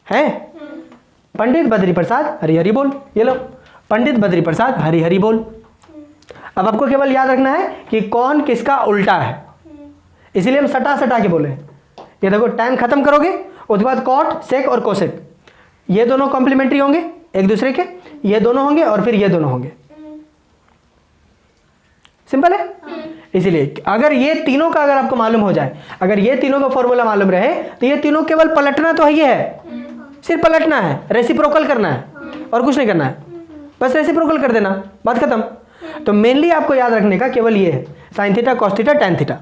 है। पंडित बद्री प्रसाद हरि हरि बोल, ये लो पंडित बद्री प्रसाद हरि हरि बोल। अब आपको केवल याद रखना है कि कौन किसका उल्टा है, इसीलिए हम सटा सटा के बोले। ये देखो टैन खत्म करोगे, उसके बाद कॉट, सेक और कोसेक, ये दोनों कॉम्प्लीमेंट्री होंगे एक दूसरे के, ये दोनों होंगे और फिर ये दोनों होंगे, सिंपल है। इसीलिए अगर ये तीनों का अगर आपको मालूम हो जाए, अगर ये तीनों का फॉर्मूला मालूम रहे, तो ये तीनों केवल पलटना तो है, सिर्फ पलटना है, रेसिप्रोकल करना है और कुछ नहीं करना है, बस रेसिप्रोकल कर देना, बात खत्म। तो मेनली आपको याद रखने का केवल ये है, sine theta, cos theta, tan theta,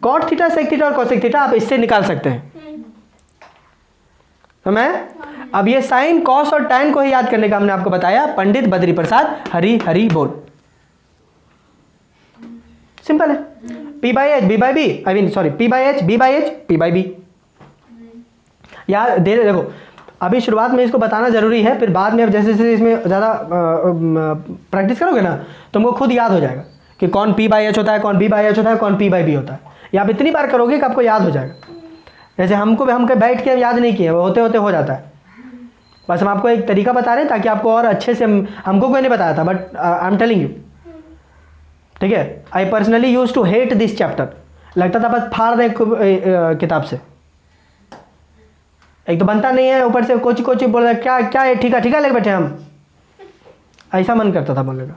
cot theta, sec theta और कोसेक थीटा आप इससे निकाल सकते हैं, समझ। अब ये साइन, कॉस और टैन को ही याद करने का हमने आपको बताया, पंडित बद्री प्रसाद हरि हरि बोल, सिंपल है। P by H, B by B, I mean sorry P by H, B by H, P by B. यार देखो अभी शुरुआत में इसको बताना जरूरी है, फिर बाद में अब जैसे जैसे इसमें ज़्यादा प्रैक्टिस करोगे ना, तुमको खुद याद हो जाएगा कि कौन P बाई एच होता है, कौन B बाई एच होता है, कौन P बाई बी होता है। ये आप इतनी बार करोगे कि आपको याद हो जाएगा। जैसे हम बैठ के हम याद नहीं किए, वो होते होते हो जाता है। बस हम आपको एक तरीका बता रहे हैं ताकि आपको और अच्छे से, हमको कोई नहीं बताया था, but I am telling you, ठीक है। I personally use to hate this chapter, लगता था बस फाड़ दें किताब से, एक तो बनता नहीं है, ऊपर से कोची कोची बोल रहा क्या क्या है, ठीका ठीका लेके बैठे हम, ऐसा मन करता था बोलने का,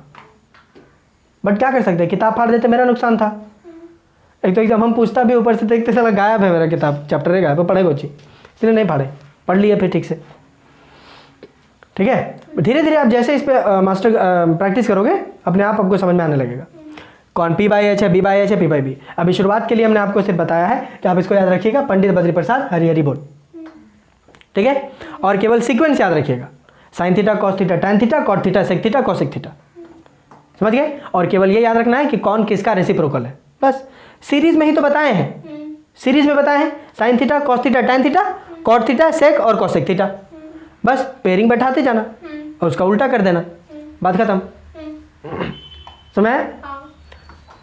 बट क्या कर सकते हैं, किताब फाड़ देते, मेरा नुकसान था। एक तो एकदम हम पूछता भी, ऊपर से देखते साला गायब है मेरा किताब, चैप्टर है गायब, पढ़े कोची, इसलिए नहीं पढ़े, पढ़ लिए फिर ठीक से, ठीक है। धीरे धीरे आप जैसे इस पर मास्टर प्रैक्टिस करोगे, अपने आप आपको समझ में आने लगेगा कौन P बाई एच है, B बाई एच है, P बाई बी। अभी शुरुआत के लिए हमने आपको सिर्फ बताया है कि आप इसको याद रखिएगा, पंडित बद्री प्रसाद हरि हरि बोल, ठीक है। और केवल सीक्वेंस याद रखिएगा, sine theta, cos theta, tan theta, cot theta, sec theta, cosec theta, समझ गए। और केवल ये याद रखना है कि कौन किसका रेसिप्रोकल है, बस। सीरीज में ही तो बताए हैं, सीरीज में बताए हैं, sine theta, cos theta, tan theta, cot theta, sec और कोसेक थीटा, बस पेयरिंग बैठाते जाना और उसका उल्टा कर देना, बात खत्म। समझ आया,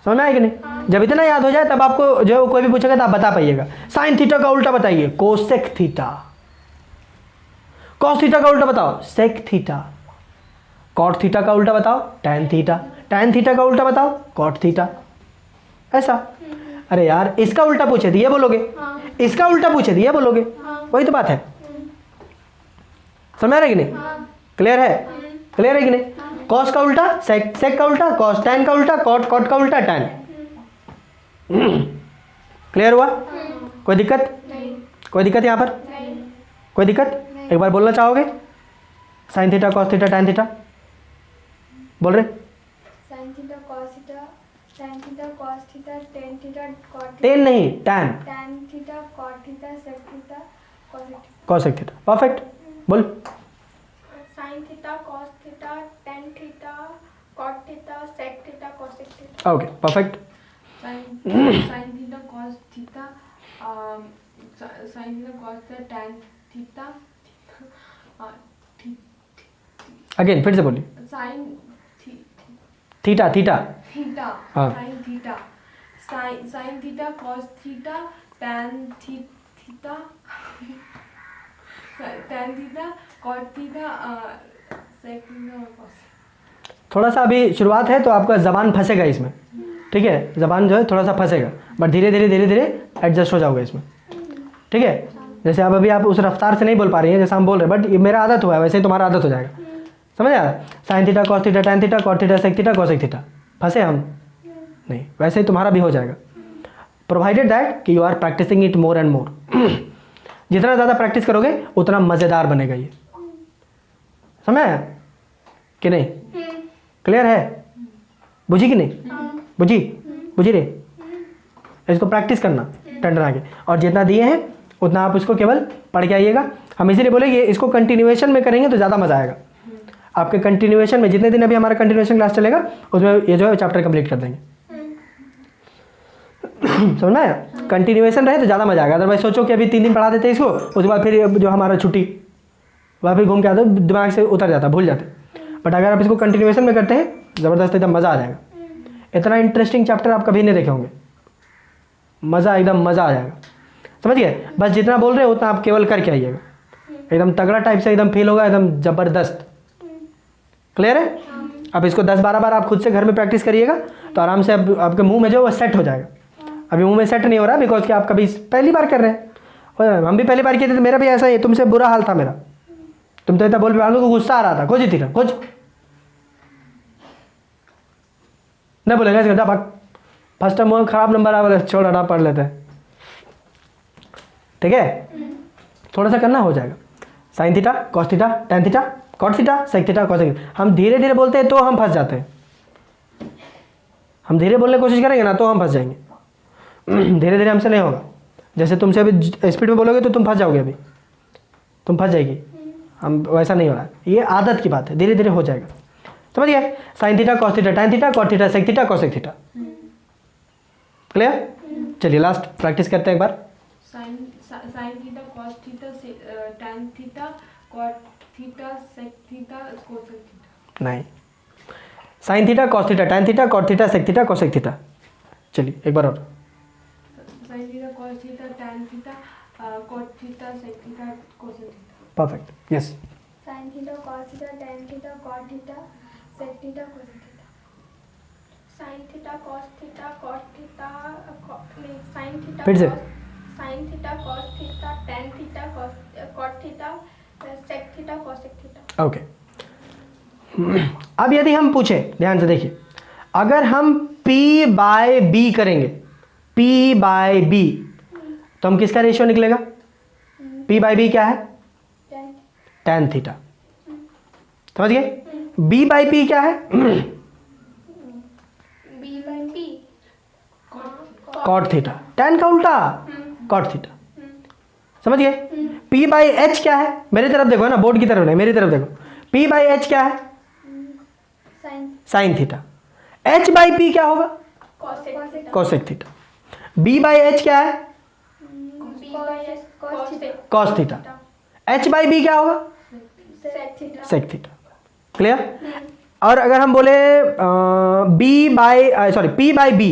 समझ में आया कि नहीं। जब इतना याद हो जाए तब आपको जो कोई भी पूछेगा तो आप बता पाइएगा, साइन थीटा का उल्टा बताइए कोसेक थीटा, कॉस थीटा का उल्टा बताओ सेक थीटा, कॉट थीटा का उल्टा बताओ टैन थीटा, टैन थीटा का उल्टा बताओ कॉट थीटा, ऐसा। अरे यार इसका उल्टा पूछे तो ये बोलोगे, इसका उल्टा पूछे तो ये बोलोगे, वही तो बात है। समझ रहे कि नहीं, क्लियर है, क्लियर है कि नहीं। कॉस का उल्टा सेक, सेक का उल्टा कॉस, टैन का उल्टा कॉट, कॉट का उल्टा टैन, क्लियर हुआ। कोई दिक्कत, कोई दिक्कत यहाँ पर, कोई दिक्कत। एक बार बोलना चाहोगे, sine theta, cos theta, tan theta, बोल रहे। Sine theta, cos theta, tan theta cos theta tan theta cot theta ten नहीं, tan, tan theta cot theta sec theta cos theta cosec theta. Perfect, बोल। sin theta cos theta tan theta cot theta sec theta cosec theta okay, perfect. sin theta cos theta sin theta cos theta tan theta again फिर से बोलिए। sin theta, theta, theta हाँ। sin theta sin theta cos theta tan theta cot theta sec theta cos। थोड़ा सा अभी शुरुआत है तो आपका ज़बान फंसेगा इसमें, ठीक है, ज़बान जो है थोड़ा सा फंसेगा, बट धीरे धीरे धीरे धीरे एडजस्ट हो जाओगे इसमें, ठीक है। जैसे आप अभी आप उस रफ्तार से नहीं बोल पा रही हैं जैसे हम बोल रहे हैं, बट ये मेरा आदत हुआ है, वैसे ही तुम्हारा आदत हो जाएगा, समझ आ रहा है। Sine theta cos theta tan theta cot theta sec theta cosec theta, फंसे हम नहीं, वैसे ही तुम्हारा भी हो जाएगा, प्रोवाइडेड दैट कि you are practicing it more and more. जितना ज़्यादा प्रैक्टिस करोगे उतना मज़ेदार बनेगा ये, समझ आया कि नहीं? क्लियर है? बुझी कि नहीं? बुझी? बुझी रे? इसको प्रैक्टिस करना टंडन आगे, और जितना दिए हैं उतना आप उसको केवल पढ़ के आइएगा। हम इसीलिए बोलेंगे इसको कंटिन्यूएशन में करेंगे तो ज़्यादा मज़ा आएगा। आपके कंटिन्यूएशन में जितने दिन अभी हमारा कंटिन्यूएशन क्लास चलेगा उसमें ये जो है चैप्टर कंप्लीट कर देंगे। समझ में आया? कंटिन्यूएशन रहे तो ज़्यादा मज़ा आएगा। अदरवाइज सोचो कि अभी 3 दिन पढ़ा देते इसको, उसके बाद फिर जो हमारा छुट्टी वहाँ फिर घूम के आते, दिमाग से उतर जाता, भूल जाते। बट अगर आप इसको कंटिन्यूएशन में करते हैं ज़बरदस्त एकदम मज़ा आ जाएगा। इतना इंटरेस्टिंग चैप्टर आप कभी नहीं देखे होंगे, मज़ा एकदम मज़ा आ जाएगा, समझ गए? बस जितना बोल रहे हैं उतना आप केवल करके आइएगा, एकदम तगड़ा टाइप से एकदम फील होगा, एकदम ज़बरदस्त। क्लियर है? अब इसको 10-12 बार आप खुद से घर में प्रैक्टिस करिएगा तो आराम से अब आपके मुंह में जो वो सेट हो जाएगा। अभी मुंह में सेट नहीं हो रहा बिकॉज कि आप कभी पहली बार कर रहे हैं, हम भी पहली बार किए थे तो मेरा भी ऐसा ही तुमसे बुरा हाल था मेरा। तुम तो इतना बोल पालो को गुस्सा आ रहा था, खोजी थी ना खोज नहीं बोलेगा इसका भाग फर्स्ट टाइम खराब नंबर आ वाला छोड़ हटा पढ़ लेते हैं, ठीक है? थोड़ा सा करना हो जाएगा। Sine theta cos theta tan theta cot theta sec theta cosec theta. हम धीरे धीरे बोलते हैं तो हम फंस जाते हैं, हम धीरे बोलने की कोशिश करेंगे ना तो हम फंस जाएंगे। धीरे धीरे हमसे नहीं होगा। जैसे तुमसे अभी स्पीड में बोलोगे तो तुम फंस जाओगे, अभी तुम फंस जाएगी, हम वैसा नहीं हो रहा है, ये आदत की बात है, धीरे धीरे हो जाएगा, समझ गए? Sine theta cos theta tan theta cot theta sec theta cosec theta. Clear? चलिए लास्ट प्रैक्टिस करते हैं एक बार। sin theta cos theta tan theta cot theta sec theta cosec theta। नहीं, sine theta cos theta tan theta cot theta sec theta cosec theta. चलिए एक बार और। sin theta cos theta tan theta cot theta sec theta cosec theta। Perfect, yes. sin theta cos theta tan theta cot theta sec theta cosec theta sin theta cos theta cot theta नहीं sin theta फिर से। sin theta cos theta tan theta cot theta sec theta cosec theta। Okay, अब यदि हम पूछे, ध्यान से देखिए, अगर हम P बाय B करेंगे, P बाय B, तो हम किसका रेशियो निकलेगा? P बाय B क्या है? टैन थीटा, समझ गए? B बाय P क्या है? b by p cot theta, tan का उल्टा कॉट थीटा, समझ गए? P बाई H क्या है? मेरी तरफ देखो ना, बोर्ड की तरफ नहीं, मेरी तरफ देखो। P बाई H क्या है? sin sine theta. H by P क्या होगा? cosec theta cosec theta. B by H क्या है? b by s cos theta cos theta. H by B क्या होगा? sec theta sec theta. Clear? और अगर हम बोले B by sorry P by B,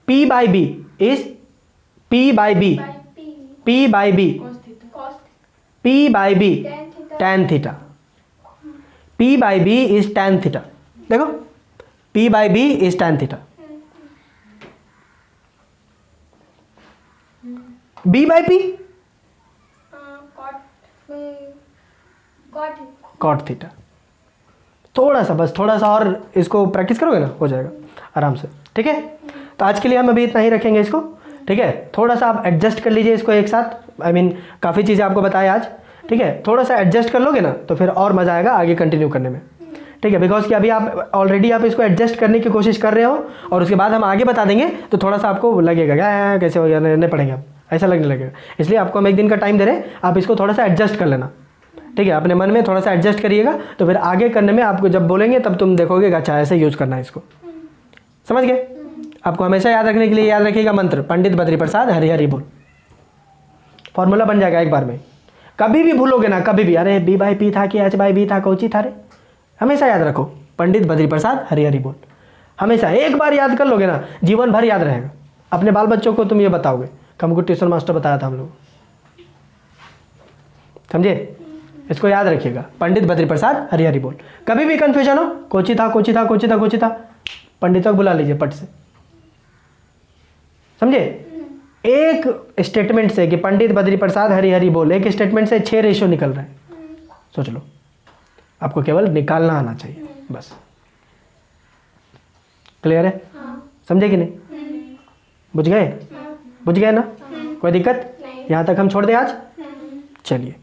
P by B is P by B, by p P by B, cos theta cos P by B tan theta tan theta. P by B is tan theta. देखो, P by B is tan theta. B by P cot cot cot theta. थोड़ा सा, बस थोड़ा सा और इसको practice करोगे ना हो जाएगा आराम से, ठीक है? तो आज के लिए हम अभी इतना ही रखेंगे इसको, ठीक है? थोड़ा सा आप एडजस्ट कर लीजिए इसको एक साथ, आई मीन काफ़ी चीज़ें आपको बताया आज, ठीक है? थोड़ा सा एडजस्ट कर लोगे ना तो फिर और मज़ा आएगा आगे कंटिन्यू करने में, ठीक है, बिकॉज कि अभी आप ऑलरेडी आप इसको एडजस्ट करने की कोशिश कर रहे हो और उसके बाद हम आगे बता देंगे तो थोड़ा सा आपको लगेगा क्या कैसे हो गया, नहीं पढ़ेंगे आप, ऐसा लगने लगेगा। इसलिए आपको हम एक दिन का टाइम दे रहे हैं, आप इसको थोड़ा सा एडजस्ट कर लेना, ठीक है, अपने मन में थोड़ा सा एडजस्ट करिएगा, तो फिर आगे करने में आपको जब बोलेंगे तब तुम देखोगे कि अच्छा ऐसे यूज़ करना है इसको। समझ गए? आपको हमेशा याद रखने के लिए याद रखिएगा मंत्र, पंडित बद्री प्रसाद हरि हरि बोल, फॉर्मूला बन जाएगा एक बार में। कभी भी भूलोगे ना, कभी भी, अरे बी बाई पी था कि एच बाई बी था, कोची था रे, हमेशा याद रखो पंडित बद्री प्रसाद हरि हरि बोल। हमेशा एक बार याद कर लोगे ना, जीवन भर याद रहेगा। अपने बाल बच्चों को तुम ये बताओगे, हमको ट्यूशन मास्टर बताया था हम लोग, समझे? इसको याद रखिएगा, पंडित बद्री प्रसाद हरि हरि बोल। कभी भी कंफ्यूजन हो, कोची था कोची था कोची था कोची था, पंडितों को बुला लीजिए पट से, समझे? एक स्टेटमेंट से कि पंडित बद्री प्रसाद हरि हरि बोल, एक स्टेटमेंट से 6 रेशियो निकल रहा है। सोच लो, आपको केवल निकालना आना चाहिए बस। क्लियर है? समझे कि नहीं? बुझ गए? बुझ गए ना? कोई दिक्कत? यहाँ तक हम छोड़ दें आज? चलिए।